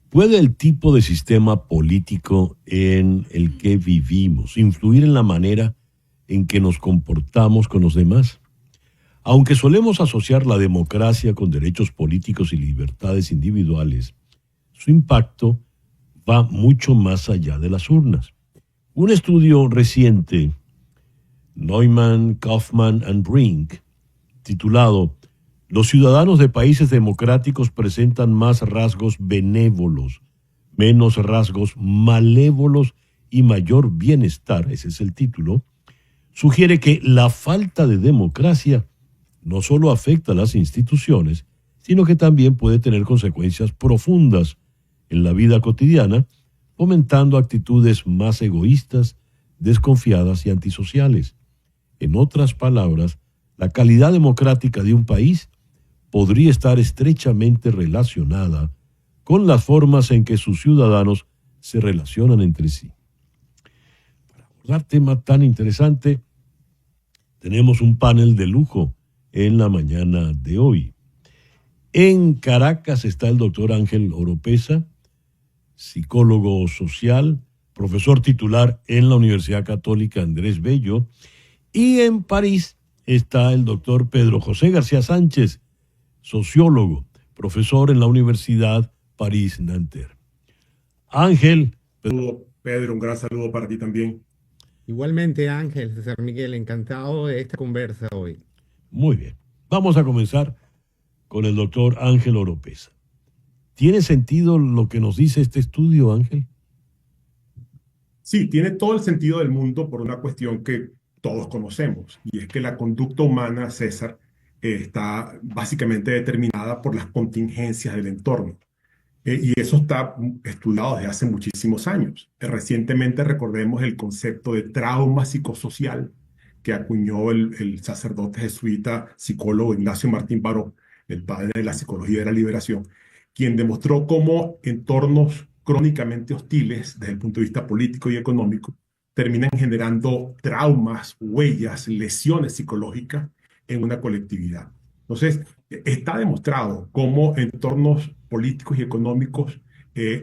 ¿Puede el tipo de sistema político en el que vivimos influir en la manera en que nos comportamos con los demás? Aunque solemos asociar la democracia con derechos políticos y libertades individuales, su impacto va mucho más allá de las urnas. Un estudio reciente, Neumann, Kaufman and Brink, titulado "Los ciudadanos de países democráticos presentan más rasgos benévolos, menos rasgos malévolos y mayor bienestar", ese es el título, sugiere que la falta de democracia no solo afecta a las instituciones, sino que también puede tener consecuencias profundas en la vida cotidiana, fomentando actitudes más egoístas, desconfiadas y antisociales. En otras palabras, la calidad democrática de un país podría estar estrechamente relacionada con las formas en que sus ciudadanos se relacionan entre sí. Para abordar tema tan interesante, tenemos un panel de lujo en la mañana de hoy. En Caracas está el doctor Ángel Oropeza, psicólogo social, profesor titular en la Universidad Católica Andrés Bello, y en París está el doctor Pedro José García Sánchez, sociólogo, profesor en la Universidad París-Nanterre. Ángel. Pedro, un gran saludo para ti también. Igualmente, Ángel, César Miguel, encantado de esta conversa hoy. Muy bien. Vamos a comenzar con el doctor Ángel Oropeza. ¿Tiene sentido lo que nos dice este estudio, Ángel? Sí, tiene todo el sentido del mundo por una cuestión que todos conocemos, y es que la conducta humana, César, está básicamente determinada por las contingencias del entorno. Y eso está estudiado desde hace muchísimos años. Recientemente recordemos el concepto de trauma psicosocial que acuñó el sacerdote jesuita psicólogo Ignacio Martín Baró, el padre de la psicología de la liberación, quien demostró cómo entornos crónicamente hostiles desde el punto de vista político y económico terminan generando traumas, huellas, lesiones psicológicas en una colectividad. Entonces, está demostrado cómo entornos políticos y económicos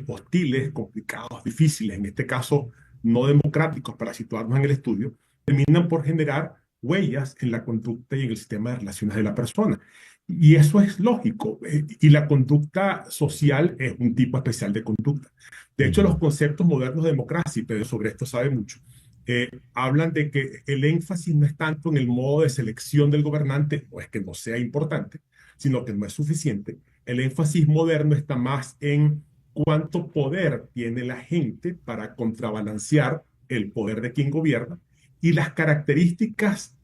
hostiles, complicados, difíciles, en este caso no democráticos para situarnos en el estudio, terminan por generar huellas en la conducta y en el sistema de relaciones de la persona. Y eso es lógico. Y la conducta social es un tipo especial de conducta. De hecho, los conceptos modernos de democracia, y Pedro sobre esto sabe mucho, hablan de que el énfasis no es tanto en el modo de selección del gobernante, no es que no sea importante, sino que no es suficiente. El énfasis moderno está más en cuánto poder tiene la gente para contrabalancear el poder de quien gobierna y las características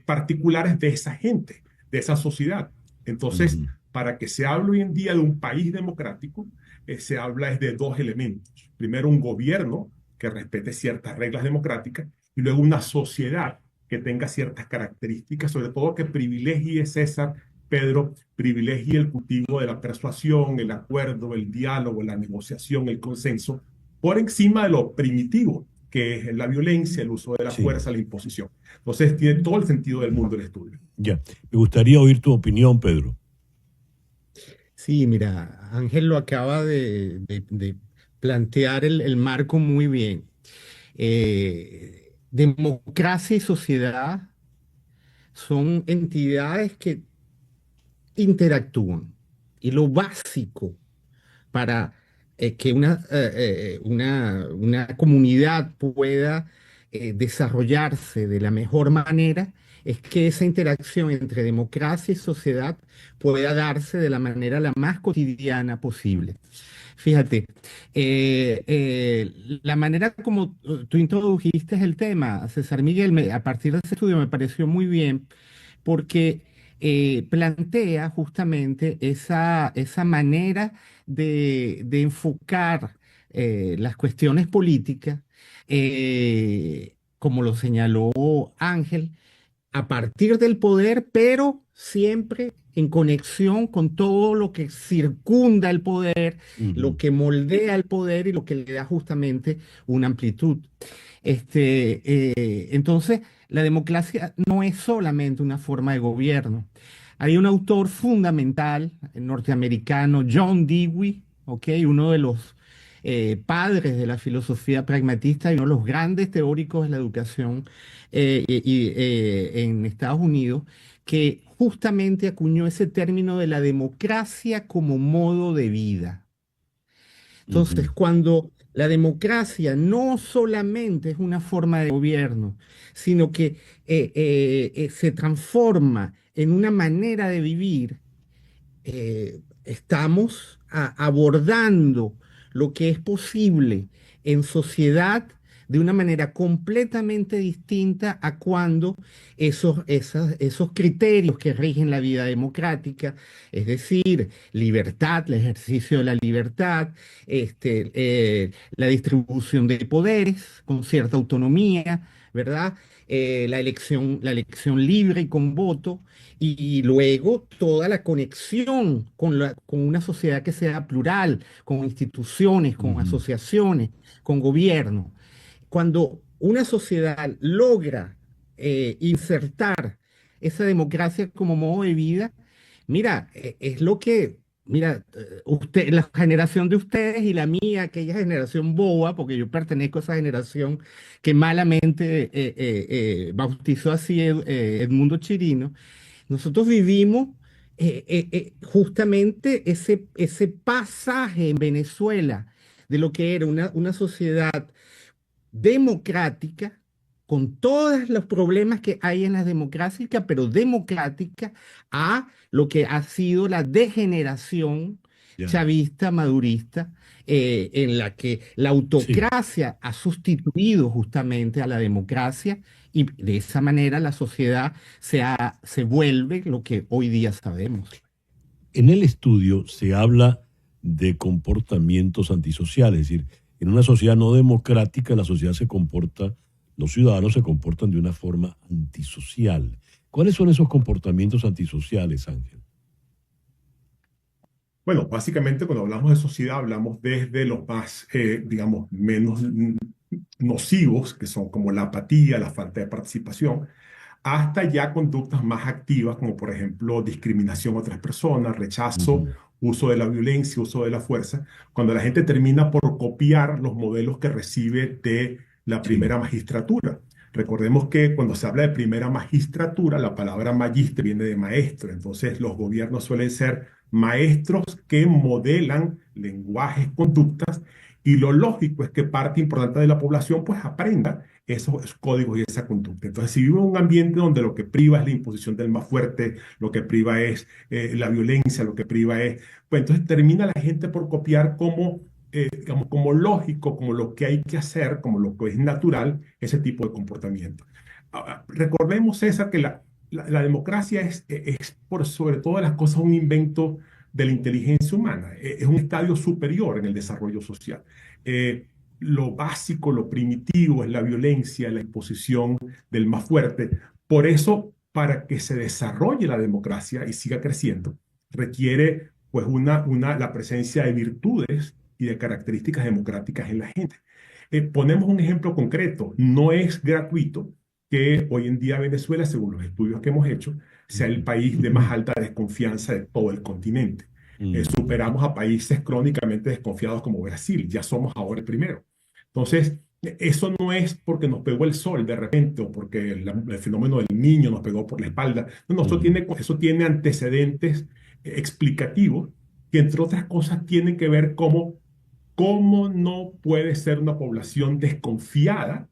particulares de esa gente, de esa sociedad. Entonces, para que se hable hoy en día de un país democrático, se habla es de dos elementos. Primero, un gobierno que respete ciertas reglas democráticas y luego una sociedad que tenga ciertas características, sobre todo que privilegie, César, Pedro, privilegie el cultivo de la persuasión, el acuerdo, el diálogo, la negociación, el consenso, por encima de lo primitivo, que es la violencia, el uso de la fuerza, la imposición. Entonces, tiene todo el sentido del mundo el estudio. Ya, me gustaría oír tu opinión, Pedro. Sí, mira, Ángel lo acaba de plantear el marco muy bien. Democracia y sociedad son entidades que interactúan. Y lo básico para que una comunidad pueda desarrollarse de la mejor manera es que esa interacción entre democracia y sociedad pueda darse de la manera la más cotidiana posible. Fíjate, la manera como tú introdujiste el tema, César Miguel, a partir de ese estudio me pareció muy bien porque plantea justamente esa manera de enfocar las cuestiones políticas, como lo señaló Ángel, a partir del poder, pero siempre en conexión con todo lo que circunda el poder, lo que moldea el poder y lo que le da justamente una amplitud. Entonces, la democracia no es solamente una forma de gobierno. Hay un autor fundamental norteamericano, John Dewey, uno de los padres de la filosofía pragmatista y uno de los grandes teóricos de la educación en Estados Unidos, que justamente acuñó ese término de la democracia como modo de vida. Entonces, cuando la democracia no solamente es una forma de gobierno, sino que se transforma en una manera de vivir, estamos abordando lo que es posible en sociedad de una manera completamente distinta a cuando esos criterios que rigen la vida democrática, es decir, libertad, el ejercicio de la libertad, la distribución de poderes con cierta autonomía, ¿verdad? La elección libre y con voto, y luego toda la conexión con una sociedad que sea plural, con instituciones, con asociaciones, con gobierno. Cuando una sociedad logra insertar esa democracia como modo de vida, mira, es lo que, mira, la generación de ustedes y la mía, aquella generación boba, porque yo pertenezco a esa generación que malamente bautizó así Edmundo Chirino, nosotros vivimos justamente ese pasaje en Venezuela de lo que era una sociedad democrática, con todos los problemas que hay en la democracia, pero democrática, a lo que ha sido la degeneración chavista, madurista, en la que la autocracia ha sustituido justamente a la democracia y de esa manera la sociedad se vuelve lo que hoy día sabemos. En el estudio se habla de comportamientos antisociales, es decir, en una sociedad no democrática la sociedad se comporta, los ciudadanos se comportan de una forma antisocial. ¿Cuáles son esos comportamientos antisociales, Ángel? Bueno, básicamente cuando hablamos de sociedad hablamos desde los más, digamos, menos nocivos, que son como la apatía, la falta de participación, hasta ya conductas más activas, como por ejemplo discriminación a otras personas, rechazo, uso de la violencia, uso de la fuerza, cuando la gente termina por copiar los modelos que recibe de la primera magistratura. Recordemos que cuando se habla de primera magistratura, la palabra magíster viene de maestro, entonces los gobiernos suelen ser maestros que modelan lenguajes, conductas, y lo lógico es que parte importante de la población pues aprenda esos códigos y esa conducta. Entonces, si vive en un ambiente donde lo que priva es la imposición del más fuerte, lo que priva es la violencia, lo que priva es, pues entonces termina la gente por copiar como, digamos, como lógico, como lo que hay que hacer, como lo que es natural, ese tipo de comportamiento. Recordemos, César, que la democracia es por sobre todas las cosas un invento de la inteligencia humana, es un estadio superior en el desarrollo social. Lo básico, lo primitivo es la violencia, la imposición del más fuerte. Por eso, para que se desarrolle la democracia y siga creciendo, requiere pues la presencia de virtudes y de características democráticas en la gente. Ponemos un ejemplo concreto. No es gratuito que hoy en día Venezuela, según los estudios que hemos hecho, sea el país de más alta desconfianza de todo el continente. Superamos a países crónicamente desconfiados como Brasil, ya somos ahora el primero. Entonces, eso no es porque nos pegó el sol de repente o porque el fenómeno del niño nos pegó por la espalda. No, eso tiene antecedentes explicativos que entre otras cosas tienen que ver cómo no puede ser una población desconfiada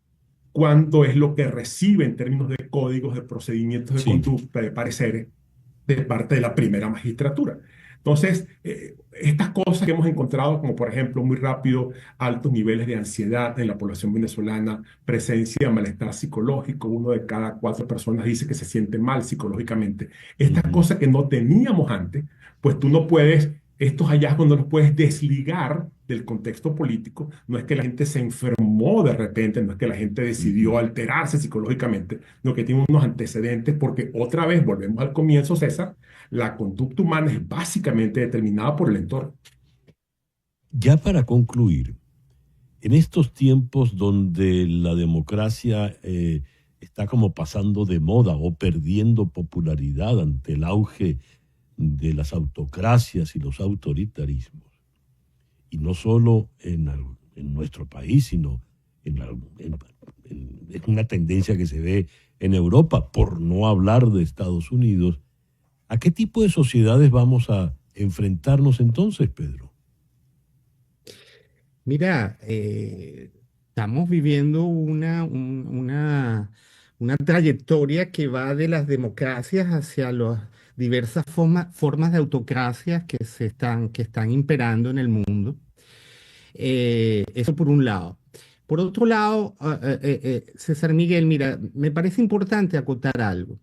cuando es lo que recibe en términos de códigos, de procedimientos de conducta, de pareceres, de parte de la primera magistratura. Entonces, estas cosas que hemos encontrado, como por ejemplo, muy rápido, altos niveles de ansiedad en la población venezolana, presencia de malestar psicológico, 1 de cada 4 personas dice que se siente mal psicológicamente. Estas cosas que no teníamos antes, pues tú no puedes, estos hallazgos no los puedes desligar del contexto político. No es que la gente se enfermó de repente, no es que la gente decidió alterarse psicológicamente, no, que tiene unos antecedentes, porque otra vez volvemos al comienzo, César, la conducta humana es básicamente determinada por el entorno. Ya para concluir, en estos tiempos donde la democracia está como pasando de moda o perdiendo popularidad ante el auge de las autocracias y los autoritarismos, y no solo en nuestro país, sino es una tendencia que se ve en Europa, por no hablar de Estados Unidos. ¿A qué tipo de sociedades vamos a enfrentarnos entonces, Pedro? Mira, estamos viviendo una trayectoria que va de las democracias hacia las diversas formas de autocracias que están imperando en el mundo. Eso por un lado. Por otro lado, César Miguel, mira, me parece importante acotar algo.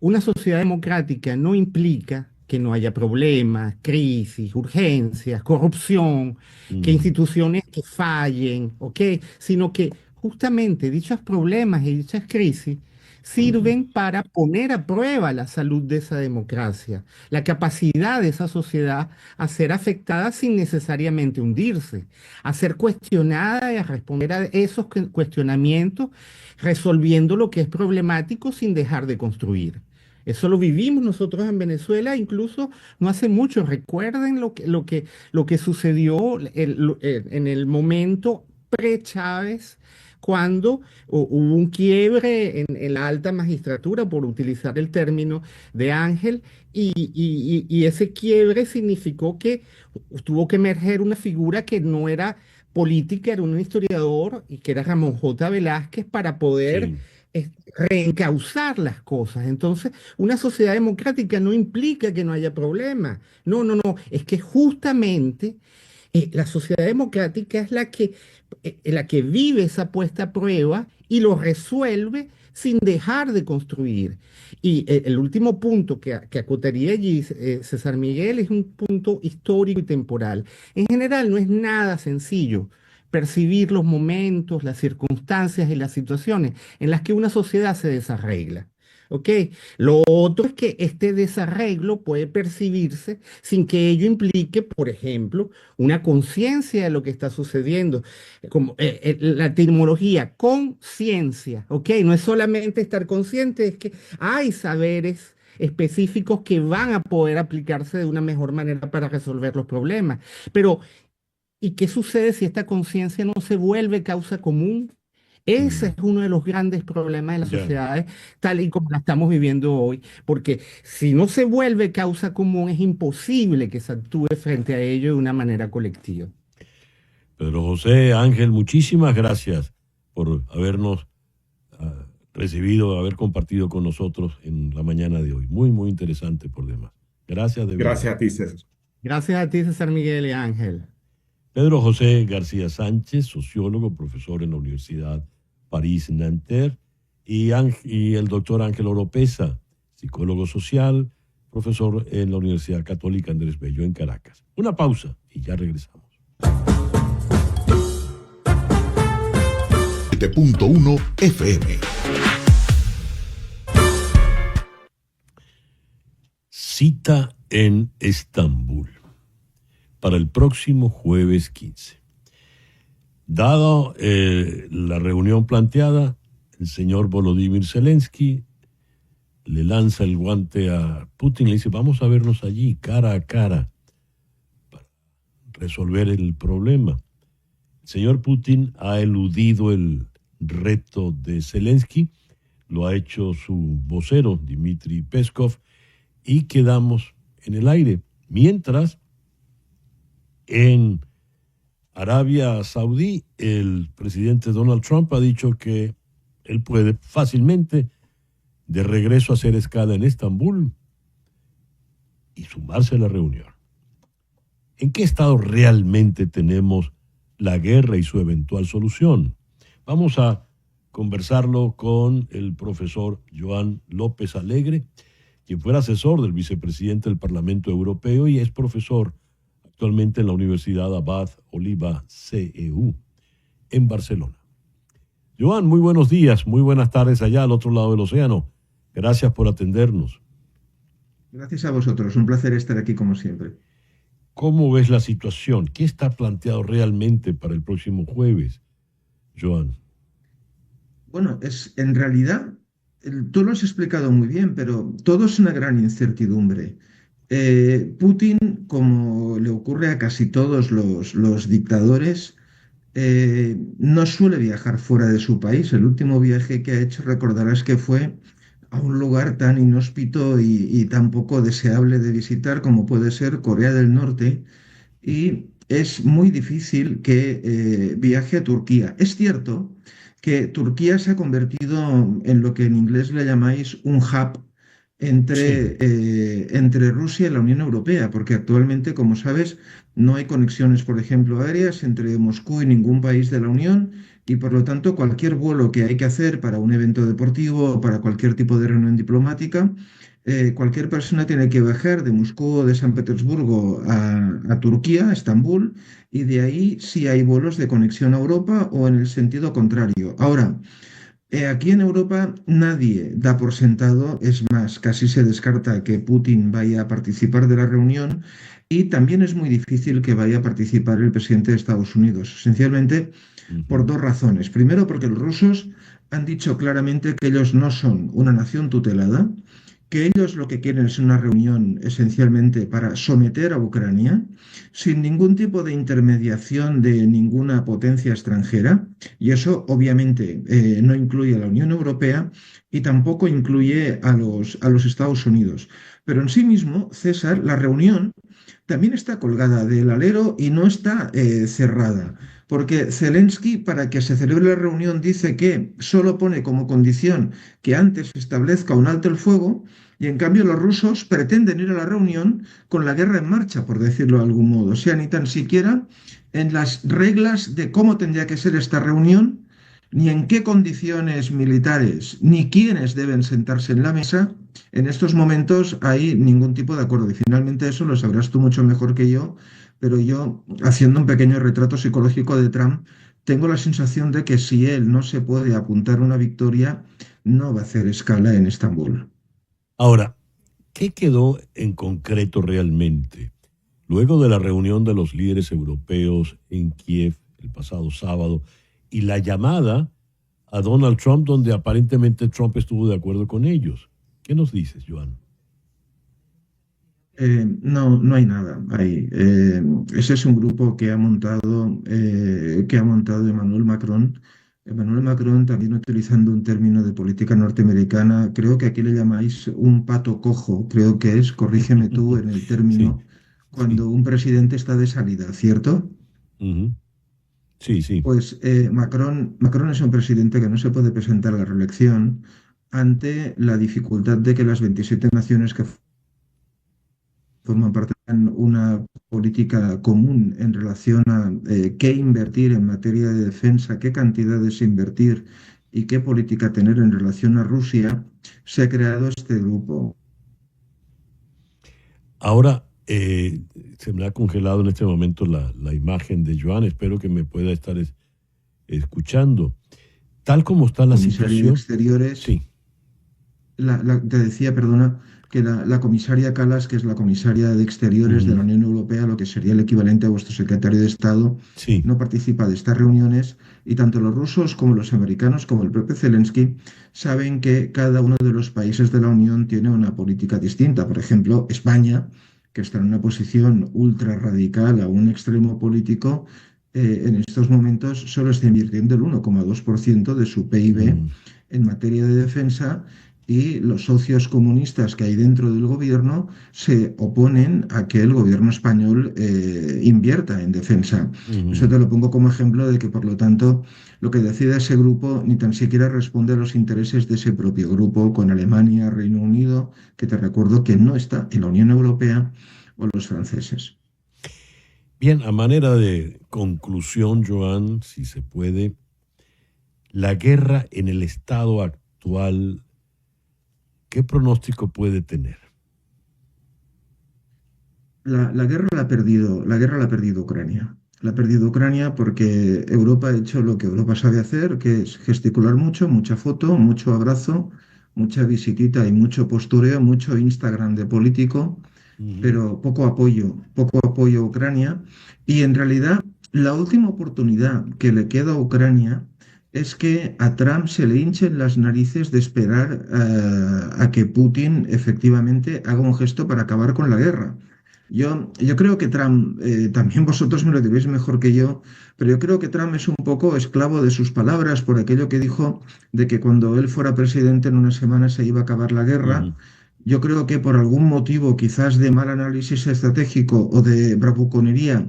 Una sociedad democrática no implica que no haya problemas, crisis, urgencias, corrupción, que instituciones que fallen, ¿ok? Sino que justamente dichos problemas y dichas crisis sirven para poner a prueba la salud de esa democracia, la capacidad de esa sociedad a ser afectada sin necesariamente hundirse, a ser cuestionada y a responder a esos cuestionamientos, resolviendo lo que es problemático sin dejar de construir. Eso lo vivimos nosotros en Venezuela, incluso no hace mucho. Recuerden lo que sucedió en el momento pre-Chávez, cuando hubo un quiebre en la alta magistratura, por utilizar el término de Ángel, y ese quiebre significó que tuvo que emerger una figura que no era política, era un historiador, y que era Ramón J. Velázquez, para poder reencauzar las cosas. Entonces, una sociedad democrática no implica que no haya problemas. No, es que justamente La sociedad democrática es la que vive esa puesta a prueba y lo resuelve sin dejar de construir. Y el último punto que acotaría allí, César Miguel, es un punto histórico y temporal. En general, no es nada sencillo percibir los momentos, las circunstancias y las situaciones en las que una sociedad se desarregla. ¿Ok? Lo otro es que este desarreglo puede percibirse sin que ello implique, por ejemplo, una conciencia de lo que está sucediendo. Como la etimología, conciencia, ¿ok? No es solamente estar consciente, es que hay saberes específicos que van a poder aplicarse de una mejor manera para resolver los problemas. Pero, ¿y qué sucede si esta conciencia no se vuelve causa común? Ese es uno de los grandes problemas de las Ya. sociedades tal y como la estamos viviendo hoy, porque si no se vuelve causa común es imposible que se actúe frente a ello de una manera colectiva. Pedro José Ángel, muchísimas gracias por habernos recibido, haber compartido con nosotros en la mañana de hoy. Muy, muy interesante por demás. Gracias de verdad. Gracias a ti, César. Gracias a ti, César Miguel y Ángel. Pedro José García Sánchez, sociólogo, profesor en la Universidad París-Nanterre, y el doctor Ángel Oropesa, psicólogo social, profesor en la Universidad Católica Andrés Bello en Caracas. Una pausa y ya regresamos. 7.1 FM. Cita en Estambul para el próximo jueves 15. Dado la reunión planteada, el señor Volodymyr Zelensky le lanza el guante a Putin, le dice, vamos a vernos allí cara a cara para resolver el problema. El señor Putin ha eludido el reto de Zelensky, lo ha hecho su vocero, Dmitry Peskov, y quedamos en el aire. Mientras, en Arabia Saudí, el presidente Donald Trump ha dicho que él puede fácilmente, de regreso, hacer escala en Estambul y sumarse a la reunión. ¿En qué estado realmente tenemos la guerra y su eventual solución? Vamos a conversarlo con el profesor Joan López Alegre, quien fuera asesor del vicepresidente del Parlamento Europeo y es profesor actualmente en la Universidad Abad Oliba CEU en Barcelona. Joan, muy buenos días, muy buenas tardes allá al otro lado del océano. Gracias por atendernos. Gracias a vosotros, un placer estar aquí como siempre. ¿Cómo ves la situación? ¿Qué está planteado realmente para el próximo jueves, Joan? Bueno, en realidad, tú lo has explicado muy bien, pero todo es una gran incertidumbre. Putin, como le ocurre a casi todos los dictadores, no suele viajar fuera de su país. El último viaje que ha hecho, recordarás que fue a un lugar tan inhóspito y tan poco deseable de visitar como puede ser Corea del Norte, y es muy difícil que viaje a Turquía. Es cierto que Turquía se ha convertido en lo que en inglés le llamáis un hub Sí. entre Rusia y la Unión Europea, porque actualmente, como sabes, no hay conexiones, por ejemplo, aéreas entre Moscú y ningún país de la Unión, y por lo tanto cualquier vuelo que hay que hacer para un evento deportivo o para cualquier tipo de reunión diplomática, cualquier persona tiene que viajar de Moscú o de San Petersburgo a Turquía, a Estambul, y de ahí sí hay vuelos de conexión a Europa o en el sentido contrario. Ahora, aquí en Europa nadie da por sentado, es más, casi se descarta que Putin vaya a participar de la reunión, y también es muy difícil que vaya a participar el presidente de Estados Unidos, esencialmente por dos razones. Primero, porque los rusos han dicho claramente que ellos no son una nación tutelada, que ellos lo que quieren es una reunión esencialmente para someter a Ucrania, sin ningún tipo de intermediación de ninguna potencia extranjera, y eso obviamente no incluye a la Unión Europea y tampoco incluye a los Estados Unidos. Pero en sí mismo, César, la reunión también está colgada del alero y no está cerrada. Porque Zelensky, para que se celebre la reunión, dice que solo pone como condición que antes se establezca un alto el fuego, y en cambio los rusos pretenden ir a la reunión con la guerra en marcha, por decirlo de algún modo. O sea, ni tan siquiera en las reglas de cómo tendría que ser esta reunión, ni en qué condiciones militares, ni quiénes deben sentarse en la mesa, en estos momentos hay ningún tipo de acuerdo. Y finalmente eso lo sabrás tú mucho mejor que yo, pero yo, haciendo un pequeño retrato psicológico de Trump, tengo la sensación de que si él no se puede apuntar una victoria, no va a hacer escala en Estambul. Ahora, ¿qué quedó en concreto realmente luego de la reunión de los líderes europeos en Kiev el pasado sábado y la llamada a Donald Trump, donde aparentemente Trump estuvo de acuerdo con ellos? ¿Qué nos dices, Joan? No hay nada ahí. Ese es un grupo que ha montado Emmanuel Macron. Emmanuel Macron, también utilizando un término de política norteamericana, creo que aquí le llamáis un pato cojo, creo que es, corrígeme tú en el término, Sí, cuando sí. un presidente está de salida, ¿cierto? Ujú. Sí, sí. Pues Macron es un presidente que no se puede presentar a la reelección ante la dificultad de que las 27 naciones que forman parte de una política común en relación a qué invertir en materia de defensa, qué cantidades invertir y qué política tener en relación a Rusia, se ha creado este grupo. Ahora, se me ha congelado en este momento la imagen de Joan. Espero que me pueda estar escuchando. Tal como está la Comisaria de situación. Exteriores, Sí. te decía, perdona, que la comisaria Kallas, que es la comisaria de Exteriores de la Unión Europea, lo que sería el equivalente a vuestro secretario de Estado, Sí. no participa de estas reuniones, y tanto los rusos como los americanos, como el propio Zelensky, saben que cada uno de los países de la Unión tiene una política distinta. Por ejemplo, España, que está en una posición ultra radical a un extremo político, en estos momentos solo está invirtiendo el 1,2% de su PIB en materia de defensa, y los socios comunistas que hay dentro del gobierno se oponen a que el gobierno español invierta en defensa. Eso te lo pongo como ejemplo de que, por lo tanto, lo que decide ese grupo ni tan siquiera responde a los intereses de ese propio grupo, con Alemania, Reino Unido, que te recuerdo que no está en la Unión Europea, o los franceses. Bien, a manera de conclusión, Joan, si se puede, la guerra en el estado actual, ¿qué pronóstico puede tener? La guerra la ha perdido Ucrania. La ha perdido Ucrania porque Europa ha hecho lo que Europa sabe hacer, que es gesticular mucho, mucha foto, mucho abrazo, mucha visitita y mucho postureo, mucho Instagram de político, pero poco apoyo a Ucrania. Y en realidad, la última oportunidad que le queda a Ucrania es que a Trump se le hinchen las narices de esperar a que Putin efectivamente haga un gesto para acabar con la guerra. Yo creo que Trump, también vosotros me lo diréis mejor que yo, pero yo creo que Trump es un poco esclavo de sus palabras por aquello que dijo de que cuando él fuera presidente en una semana se iba a acabar la guerra. Yo creo que por algún motivo, quizás de mal análisis estratégico o de bravuconería,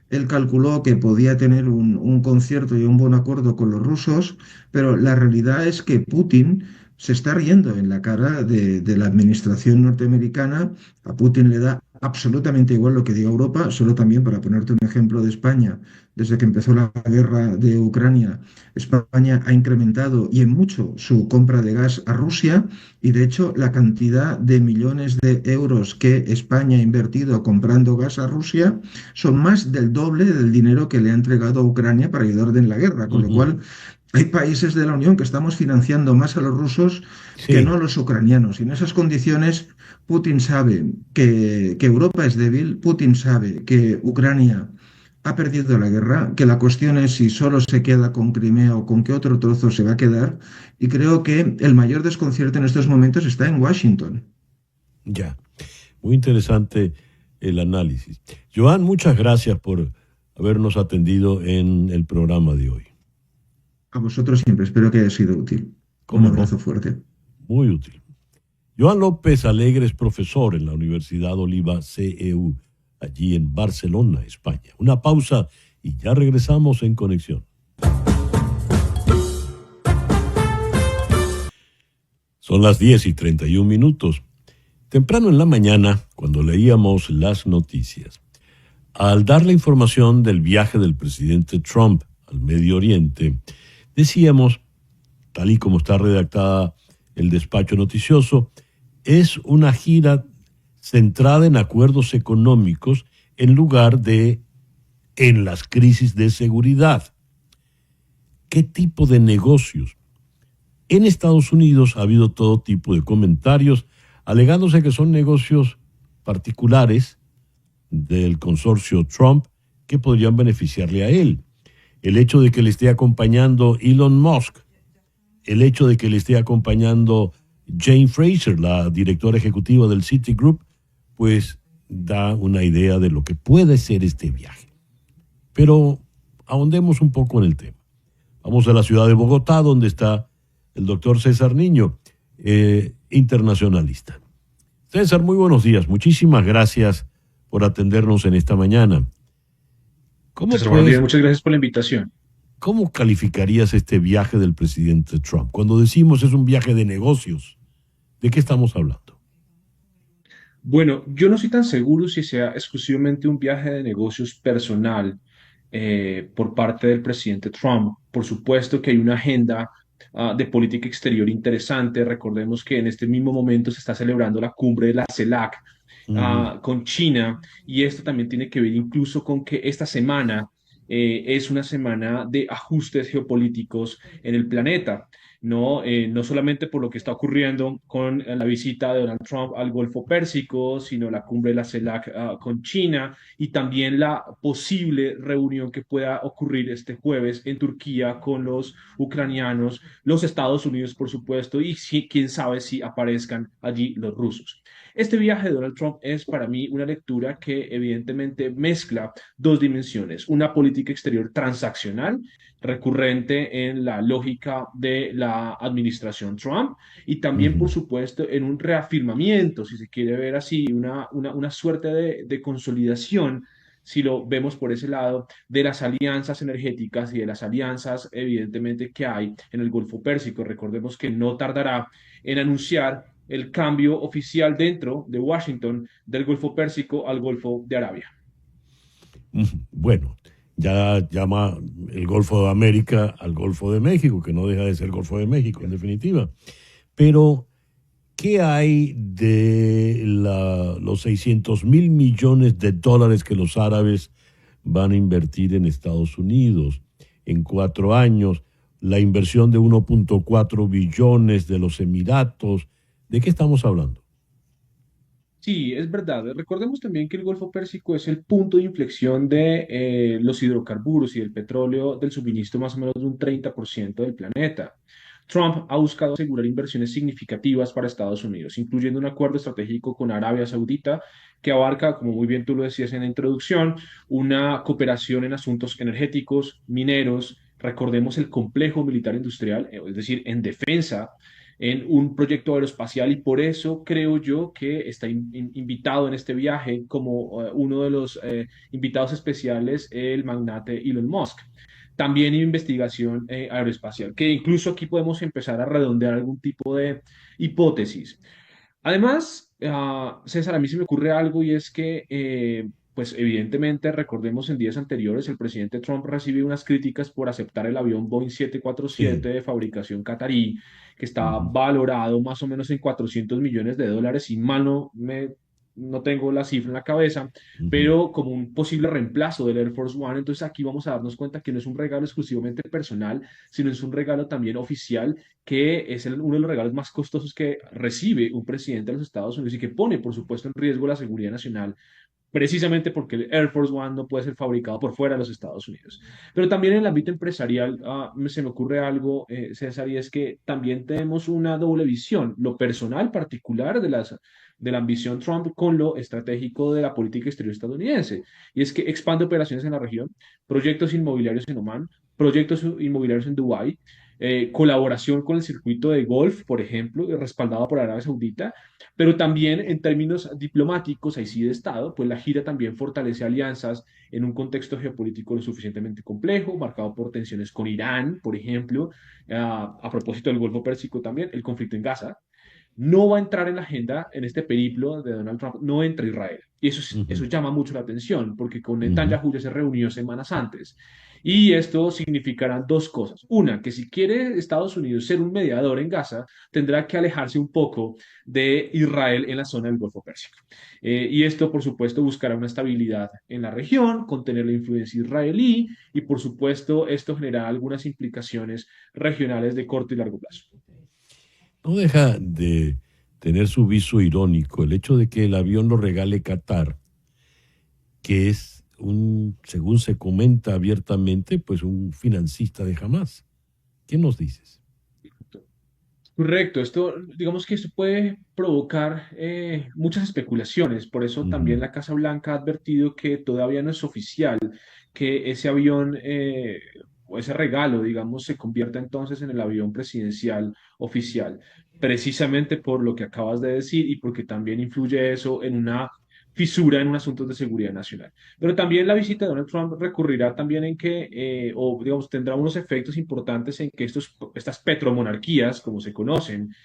él calculó que podía tener un concierto y un buen acuerdo con los rusos, pero la realidad es que Putin se está riendo en la cara de la administración norteamericana. A Putin le da absolutamente igual lo que diga Europa. Solo también para ponerte un ejemplo de España, desde que empezó la guerra de Ucrania, España ha incrementado y en mucho su compra de gas a Rusia, y de hecho la cantidad de millones de euros que España ha invertido comprando gas a Rusia son más del doble del dinero que le ha entregado a Ucrania para ayudar en la guerra, con lo cual hay países de la Unión que estamos financiando más a los rusos que no a los ucranianos. Y en esas condiciones, Putin sabe que Europa es débil, Putin sabe que Ucrania ha perdido la guerra, que la cuestión es si solo se queda con Crimea o con qué otro trozo se va a quedar. Y creo que el mayor desconcierto en estos momentos está en Washington. Ya, muy interesante el análisis. Joan, muchas gracias por habernos atendido en el programa de hoy. A vosotros siempre, espero que haya sido útil. Un abrazo fuerte. Muy útil. Joan López Alegre es profesor en la Universidad Oliva CEU, allí en Barcelona, España. Una pausa y ya regresamos en Conexión. Son las 10:31. Temprano en la mañana, cuando leíamos las noticias, al dar la información del viaje del presidente Trump al Medio Oriente, decíamos, tal y como está redactada el despacho noticioso, es una gira centrada en acuerdos económicos en lugar de en las crisis de seguridad. ¿Qué tipo de negocios? En Estados Unidos ha habido todo tipo de comentarios alegándose que son negocios particulares del consorcio Trump que podrían beneficiarle a él. El hecho de que le esté acompañando Elon Musk, el hecho de que le esté acompañando Jane Fraser, la directora ejecutiva del Citigroup, pues da una idea de lo que puede ser este viaje. Pero ahondemos un poco en el tema. Vamos a la ciudad de Bogotá, donde está el doctor César Niño, internacionalista. César, muy buenos días. Muchísimas gracias por atendernos en esta mañana. Buenos días, muchas gracias por la invitación. ¿Cómo calificarías este viaje del presidente Trump? Cuando decimos es un viaje de negocios, ¿de qué estamos hablando? Bueno, yo no estoy tan seguro si sea exclusivamente un viaje de negocios personal por parte del presidente Trump. Por supuesto que hay una agenda de política exterior interesante. Recordemos que en este mismo momento se está celebrando la cumbre de la CELAC con China, y esto también tiene que ver incluso con que esta semana es una semana de ajustes geopolíticos en el planeta. No, no solamente por lo que está ocurriendo con la visita de Donald Trump al Golfo Pérsico, sino la cumbre de la CELAC con China, y también la posible reunión que pueda ocurrir este jueves en Turquía con los ucranianos, los Estados Unidos, por supuesto, y quién sabe si aparezcan allí los rusos. Este viaje de Donald Trump es para mí una lectura que evidentemente mezcla dos dimensiones: una política exterior transaccional recurrente en la lógica de la administración Trump, y también, por supuesto, en un reafirmamiento, si se quiere ver así, una suerte de consolidación, si lo vemos por ese lado, de las alianzas energéticas y de las alianzas, evidentemente, que hay en el Golfo Pérsico. Recordemos que no tardará en anunciar el cambio oficial dentro de Washington del Golfo Pérsico al Golfo de Arabia. Bueno, ya llama el Golfo de América al Golfo de México, que no deja de ser el Golfo de México, en definitiva. Pero, ¿qué hay de los 600,000 millones de dólares que los árabes van a invertir en Estados Unidos en 4 años? La inversión de 1.4 billones de los Emiratos. ¿De qué estamos hablando? Sí, es verdad. Recordemos también que el Golfo Pérsico es el punto de inflexión de los hidrocarburos y del petróleo, del suministro más o menos de un 30% del planeta. Trump ha buscado asegurar inversiones significativas para Estados Unidos, incluyendo un acuerdo estratégico con Arabia Saudita que abarca, como muy bien tú lo decías en la introducción, una cooperación en asuntos energéticos, mineros. Recordemos el complejo militar industrial, es decir, en defensa, en un proyecto aeroespacial, y por eso creo yo que está invitado en este viaje como uno de los invitados especiales el magnate Elon Musk. También investigación aeroespacial, que incluso aquí podemos empezar a redondear algún tipo de hipótesis. Además, César, a mí se me ocurre algo, y es que, pues evidentemente, recordemos en días anteriores, el presidente Trump recibió unas críticas por aceptar el avión Boeing 747 Sí. de fabricación catarí, que está Ujú. valorado más o menos en $400 millones, y mal no tengo la cifra en la cabeza, Ujú. pero como un posible reemplazo del Air Force One. Entonces aquí vamos a darnos cuenta que no es un regalo exclusivamente personal, sino es un regalo también oficial, que es uno de los regalos más costosos que recibe un presidente de los Estados Unidos, y que pone, por supuesto, en riesgo la seguridad nacional, precisamente porque el Air Force One no puede ser fabricado por fuera de los Estados Unidos. Pero también en el ámbito empresarial se me ocurre algo, César, y es que también tenemos una doble visión: lo personal particular de la ambición Trump con lo estratégico de la política exterior estadounidense. Y es que expande operaciones en la región, proyectos inmobiliarios en Omán, proyectos inmobiliarios en Dubái, colaboración con el circuito de golf, por ejemplo, respaldado por Arabia Saudita, pero también en términos diplomáticos, ahí sí de Estado, pues la gira también fortalece alianzas en un contexto geopolítico lo suficientemente complejo, marcado por tensiones con Irán, por ejemplo, a propósito del Golfo Pérsico también, el conflicto en Gaza. No va a entrar en la agenda en este periplo de Donald Trump, no entra Israel. Y eso Ujú, llama mucho la atención, porque con ujú. Netanyahu ya se reunió semanas antes. Y esto significará dos cosas. Una, que si quiere Estados Unidos ser un mediador en Gaza, tendrá que alejarse un poco de Israel en la zona del Golfo Pérsico. Y esto, por supuesto, buscará una estabilidad en la región, contener la influencia israelí y, por supuesto, esto generará algunas implicaciones regionales de corto y largo plazo. No deja de tener su viso irónico el hecho de que el avión lo regale Qatar, que es según se comenta abiertamente, pues un financista de Hamas. ¿Qué nos dices? Correcto, esto, digamos que esto puede provocar muchas especulaciones, por eso también Ujú, la Casa Blanca ha advertido que todavía no es oficial que ese avión o ese regalo, digamos, se convierta entonces en el avión presidencial oficial, precisamente por lo que acabas de decir y porque también influye eso en una fisura en un asunto de seguridad nacional. Pero también la visita de Donald Trump recurrirá también en que, o digamos, tendrá unos efectos importantes en que estas petromonarquías, como se conocen,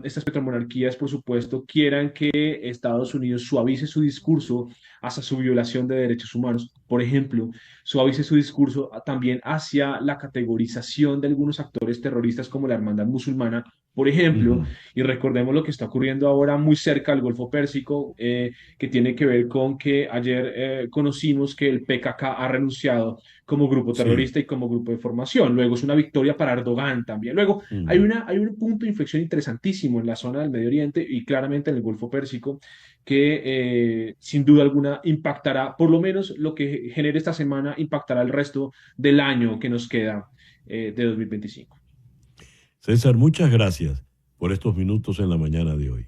estas petromonarquías, por supuesto, quieran que Estados Unidos suavice su discurso hacia su violación de derechos humanos. Por ejemplo, suavice su discurso también hacia la categorización de algunos actores terroristas como la Hermandad Musulmana, por ejemplo, ujú. y recordemos lo que está ocurriendo ahora muy cerca del Golfo Pérsico, que tiene que ver con que ayer conocimos que el PKK ha renunciado como grupo Sí. terrorista y como grupo de formación. Luego es una victoria para Erdogan también. Luego Ujú. hay un punto de inflexión interesantísimo en la zona del Medio Oriente y claramente en el Golfo Pérsico que sin duda alguna impactará, por lo menos lo que genere esta semana, impactará el resto del año que nos queda de 2025. César, muchas gracias por estos minutos en la mañana de hoy.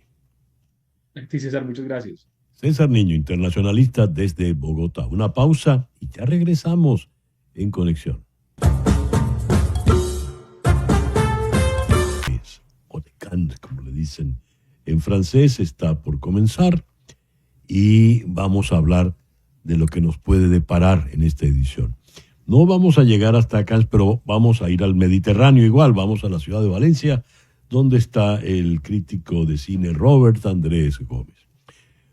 Sí, César, muchas gracias. César Niño, internacionalista desde Bogotá. Una pausa y ya regresamos en conexión. O de Cannes, como le dicen en francés, está por comenzar y vamos a hablar de lo que nos puede deparar en esta edición. No vamos a llegar hasta Cannes, pero vamos a ir al Mediterráneo igual, vamos a la ciudad de Valencia, donde está el crítico de cine Robert Andrés Gómez.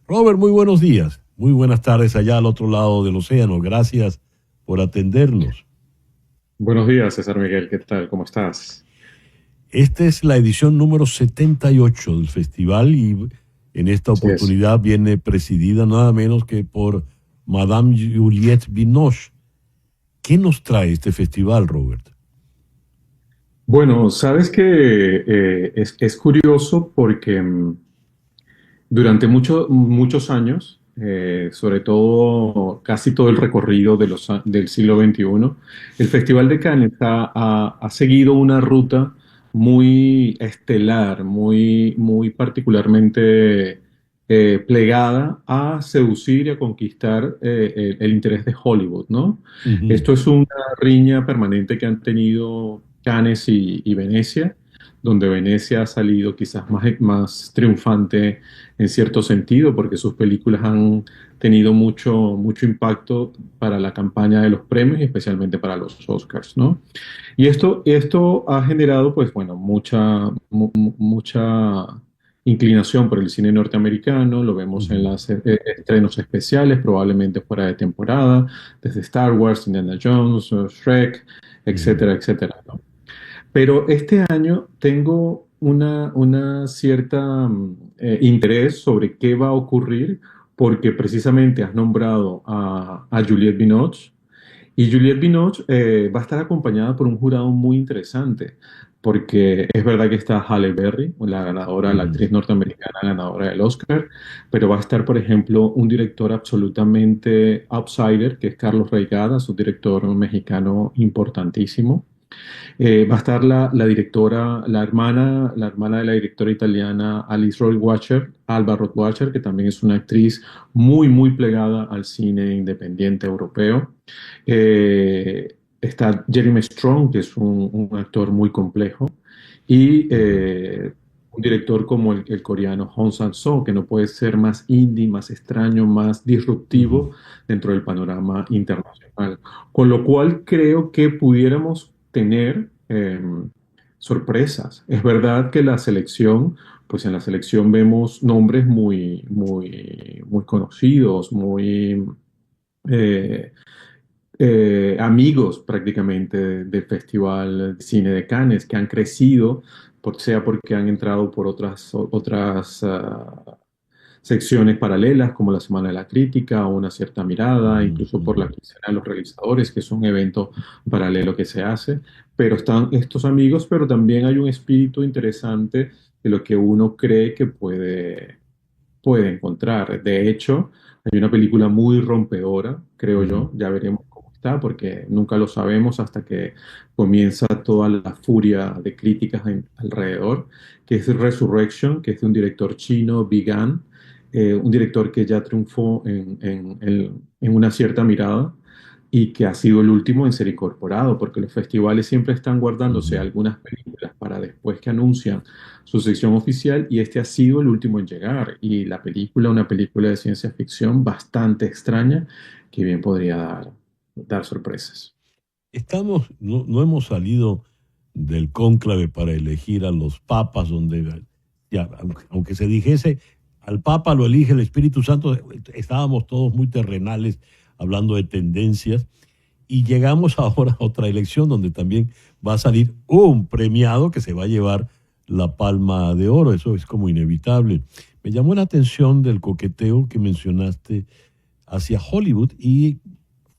Robert, muy buenos días, muy buenas tardes allá al otro lado del océano, gracias por atendernos. Buenos días, César Miguel, ¿qué tal? ¿Cómo estás? Esta es la edición número 78 del festival y en esta Así es. oportunidad viene presidida nada menos que por Madame Juliette Binoche. ¿Qué nos trae este festival, Robert? Bueno, sabes que es curioso porque durante muchos años, sobre todo casi todo el recorrido del siglo XXI, el Festival de Cannes ha seguido una ruta muy estelar, muy particularmente plegada a seducir y a conquistar el interés de Hollywood, ¿no? Ujú. Esto es una riña permanente que han tenido Cannes y Venecia, donde Venecia ha salido quizás más triunfante en cierto sentido, porque sus películas han tenido mucho impacto para la campaña de los premios y especialmente para los Oscars, ¿no? Y esto ha generado, pues bueno, mucha inclinación por el cine norteamericano, lo vemos en Ujú. los estrenos especiales, probablemente fuera de temporada, desde Star Wars, Indiana Jones, Shrek, Ujú. etcétera, etcétera, ¿no? Pero este año tengo una cierta interés sobre qué va a ocurrir, porque precisamente has nombrado a Juliette Binoche, y Juliette Binoche va a estar acompañada por un jurado muy interesante, porque es verdad que está Halle Berry, la ganadora, la Ujú. actriz norteamericana ganadora del Oscar, pero va a estar, por ejemplo, un director absolutamente outsider, que es Carlos Reigada, un director mexicano importantísimo. Va a estar la directora, la hermana de la directora italiana Alice Roy Watcher, Alba Roth Watcher, que también es una actriz muy plegada al cine independiente europeo. Eh, está Jeremy Strong, que es un actor muy complejo, y un director como el coreano Hong Sang-soo, que no puede ser más indie, más extraño, más disruptivo dentro del panorama internacional. Con lo cual creo que pudiéramos tener sorpresas. Es verdad que la selección, pues en la selección vemos nombres muy conocidos, eh, amigos prácticamente del Festival de Cine de Cannes, que han crecido, sea porque han entrado por otras secciones paralelas, como la Semana de la Crítica o Una Cierta Mirada, incluso por la Quincena de los Realizadores, que es un evento paralelo que se hace. Pero están estos amigos, pero también hay un espíritu interesante de lo que uno cree que puede encontrar. De hecho, hay una película muy rompedora, creo yo, ya veremos cómo está, porque nunca lo sabemos hasta que comienza toda la furia de críticas alrededor, que es Resurrection, que es de un director chino, Bigan, un director que ya triunfó en Una Cierta Mirada y que ha sido el último en ser incorporado, porque los festivales siempre están guardándose algunas películas para después que anuncian su sección oficial, y este ha sido el último en llegar. Y la película, una película de ciencia ficción bastante extraña, que bien podría dar sorpresas. No hemos salido del cónclave para elegir a los papas, donde ya, aunque se dijese al papa lo elige el Espíritu Santo, estábamos todos muy terrenales hablando de tendencias, y llegamos ahora a otra elección donde también va a salir un premiado que se va a llevar la Palma de Oro. Eso es como inevitable. Me llamó la atención del coqueteo que mencionaste hacia Hollywood, y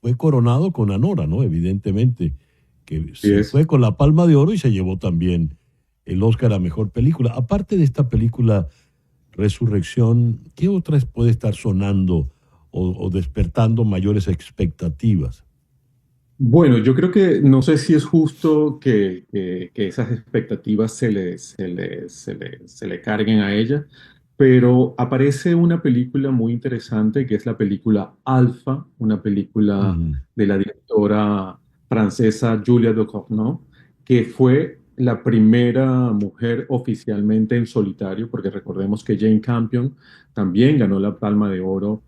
fue coronado con Anora, ¿no? Evidentemente, que se fue con la Palma de Oro y se llevó también el Oscar a Mejor Película. Aparte de esta película Resurrección, ¿qué otras puede estar sonando o despertando mayores expectativas? Bueno, yo creo que no sé si es justo que esas expectativas se le carguen a ella, pero aparece una película muy interesante que es la película Alpha, una película de la directora francesa Julia Ducournau, que fue la primera mujer oficialmente en solitario, porque recordemos que Jane Campion también ganó la Palma de Oro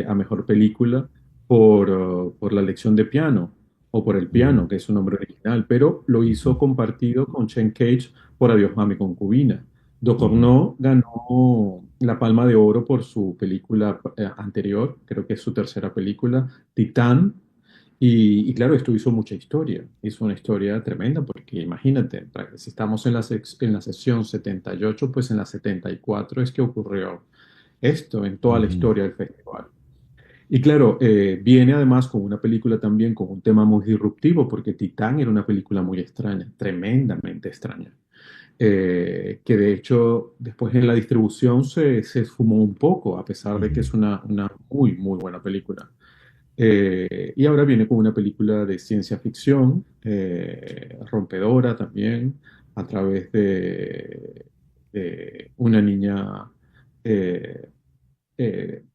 a Mejor Película por La Lección de Piano o por El Piano, que es su nombre original, pero lo hizo compartido con Chen Cage por Adiós Mami Concubina. Ducournau ganó la Palma de Oro por su película anterior, creo que es su tercera película, Titán, y claro, esto hizo una historia tremenda, porque imagínate, si estamos en la sesión 78, pues en la 74 es que ocurrió esto en toda la historia del festival. Y claro, viene además con una película también con un tema muy disruptivo, porque Titán era una película muy extraña, tremendamente extraña, que de hecho después en la distribución se esfumó un poco, a pesar de que es una muy, muy buena película. Y ahora viene con una película de ciencia ficción, rompedora también, a través de una niña eh,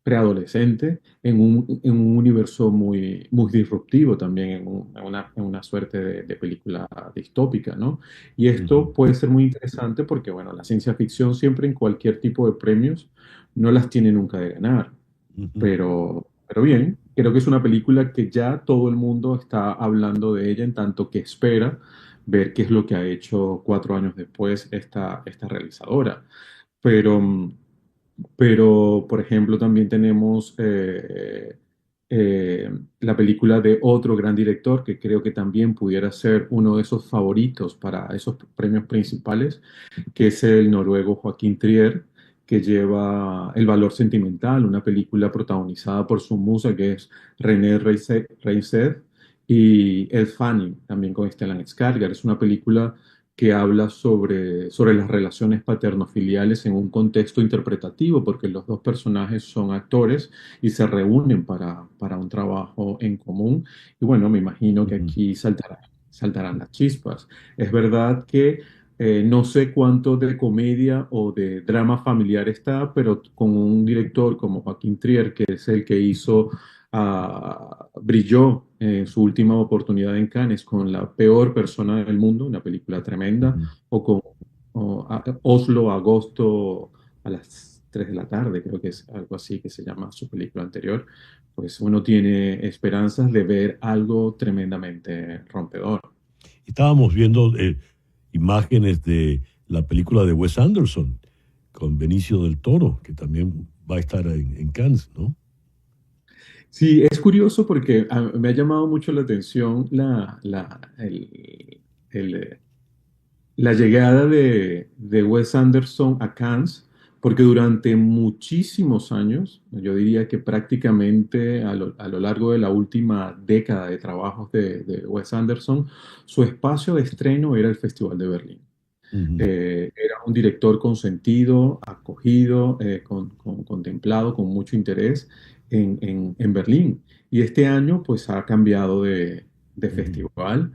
preadolescente en un universo muy disruptivo también, en una suerte de película distópica, ¿no? Y esto puede ser muy interesante porque, bueno, la ciencia ficción siempre en cualquier tipo de premios no las tiene nunca de ganar, pero bien, creo que es una película que ya todo el mundo está hablando de ella, en tanto que espera ver qué es lo que ha hecho 4 años después esta realizadora. Pero, pero, por ejemplo, también tenemos la película de otro gran director que creo que también pudiera ser uno de esos favoritos para esos premios principales, que es el noruego Joaquín Trier, que lleva El valor sentimental, una película protagonizada por su musa, que es René Reinsed, y El Fanning, también con Stellan Skarsgård. Es una película que habla sobre las relaciones paterno-filiales en un contexto interpretativo, porque los dos personajes son actores y se reúnen para un trabajo en común. Y bueno, me imagino que aquí saltarán las chispas. Es verdad que no sé cuánto de comedia o de drama familiar está, pero con un director como Joaquín Trier, que es el que hizo brilló en su última oportunidad en Cannes con La peor persona del mundo, una película tremenda, o con Oslo, agosto a las 3 de la tarde, creo que es algo así que se llama su película anterior. Pues uno tiene esperanzas de ver algo tremendamente rompedor. Estábamos viendo imágenes de la película de Wes Anderson con Benicio del Toro, que también va a estar en Cannes, ¿no? Sí, es curioso porque me ha llamado mucho la atención la llegada de Wes Anderson a Cannes, porque durante muchísimos años, yo diría que prácticamente a lo largo de la última década de trabajos de Wes Anderson, su espacio de estreno era el Festival de Berlín. Era un director consentido, acogido, contemplado con mucho interés en Berlín. Y este año pues ha cambiado de festival.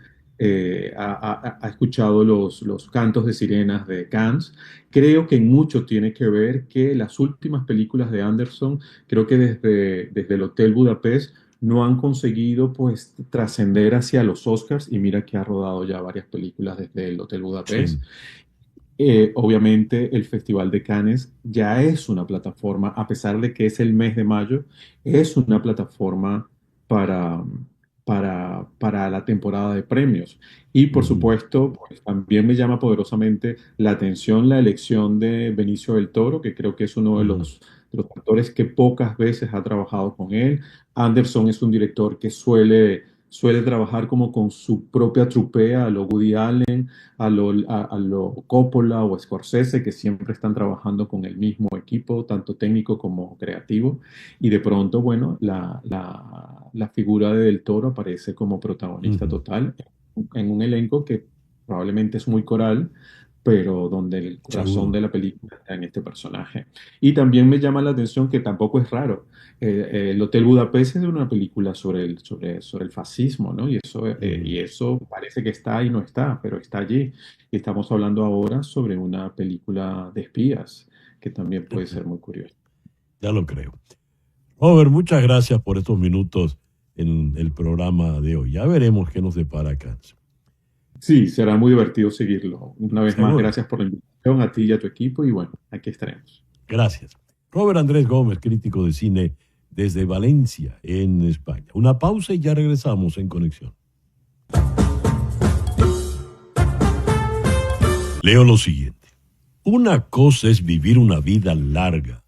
Ha escuchado los cantos de sirenas de Cannes. Creo que en mucho tiene que ver que las últimas películas de Anderson, creo que desde el Hotel Budapest, no han conseguido pues trascender hacia los Oscars, y mira que ha rodado ya varias películas desde el Hotel Budapest. Obviamente el Festival de Cannes ya es una plataforma, a pesar de que es el mes de mayo, es una plataforma para, para la temporada de premios. Y por supuesto, pues, también me llama poderosamente la atención la elección de Benicio del Toro, que creo que es uno de los actores que pocas veces ha trabajado con él. Anderson es un director que suele trabajar como con su propia trupea, a lo Woody Allen, a lo Coppola o Scorsese, que siempre están trabajando con el mismo equipo, tanto técnico como creativo. Y de pronto, bueno, la figura de Del Toro aparece como protagonista total en un elenco que probablemente es muy coral, pero donde el corazón de la película está en este personaje. Y también me llama la atención que tampoco es raro. El Hotel Budapest es una película sobre el fascismo, ¿no? Y eso parece que está y no está, pero está allí. Y estamos hablando ahora sobre una película de espías, que también puede ser muy curiosa. Ya lo creo. Robert, muchas gracias por estos minutos en el programa de hoy. Ya veremos qué nos depara Cannes. Sí, será muy divertido seguirlo. Una vez Seguro. más, gracias por la invitación a ti y a tu equipo. Y bueno, aquí estaremos. Gracias. Robert Andrés Gómez, crítico de cine desde Valencia, en España. Una pausa y ya regresamos en Conexión. Leo lo siguiente. Una cosa es vivir una vida larga.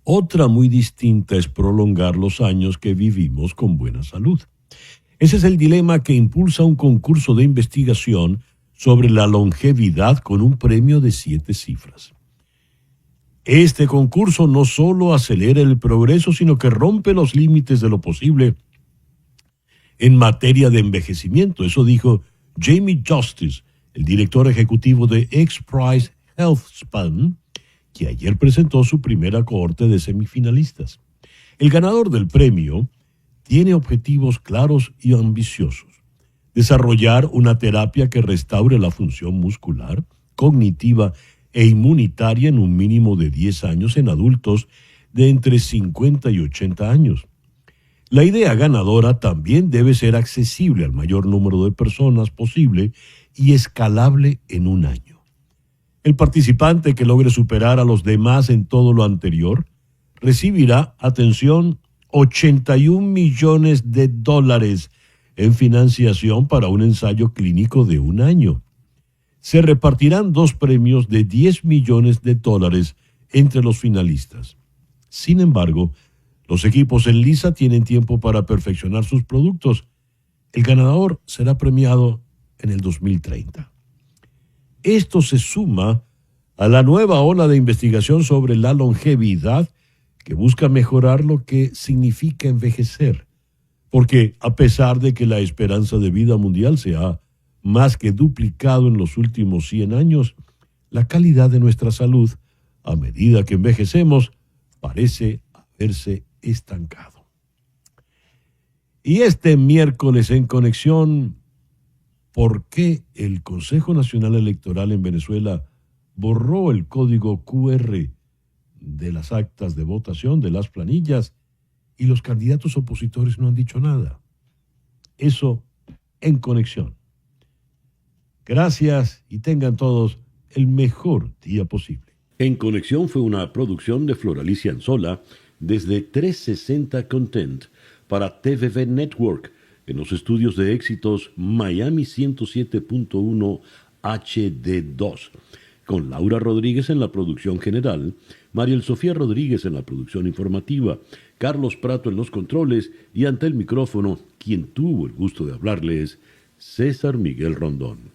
Otra muy distinta es prolongar los años que vivimos con buena salud. Ese es el dilema que impulsa un concurso de investigación sobre la longevidad con un premio de 7 cifras. Este concurso no solo acelera el progreso, sino que rompe los límites de lo posible en materia de envejecimiento. Eso dijo Jamie Justice, el director ejecutivo de XPRIZE HealthSpan, que ayer presentó su primera cohorte de semifinalistas. El ganador del premio tiene objetivos claros y ambiciosos. Desarrollar una terapia que restaure la función muscular, cognitiva e inmunitaria en un mínimo de 10 años en adultos de entre 50 y 80 años. La idea ganadora también debe ser accesible al mayor número de personas posible y escalable en un año. El participante que logre superar a los demás en todo lo anterior recibirá, atención, $81 millones en financiación para un ensayo clínico de un año. Se repartirán 2 premios de $10 millones entre los finalistas. Sin embargo, los equipos en liza tienen tiempo para perfeccionar sus productos. El ganador será premiado en el 2030. Esto se suma a la nueva ola de investigación sobre la longevidad que busca mejorar lo que significa envejecer. Porque a pesar de que la esperanza de vida mundial se ha más que duplicado en los últimos 100 años, la calidad de nuestra salud, a medida que envejecemos, parece haberse estancado. Y este miércoles en Conexión, ¿por qué el Consejo Nacional Electoral en Venezuela borró el código QR de las actas de votación, de las planillas, y los candidatos opositores no han dicho nada. Eso en Conexión. Gracias y tengan todos el mejor día posible. En Conexión fue una producción de Floralicia Anzola desde 360 Content para TVV Network en los estudios de éxitos Miami 107.1 HD2, con Laura Rodríguez en la producción general, Mariel Sofía Rodríguez en la producción informativa, Carlos Prato en los controles y ante el micrófono, quien tuvo el gusto de hablarles, César Miguel Rondón.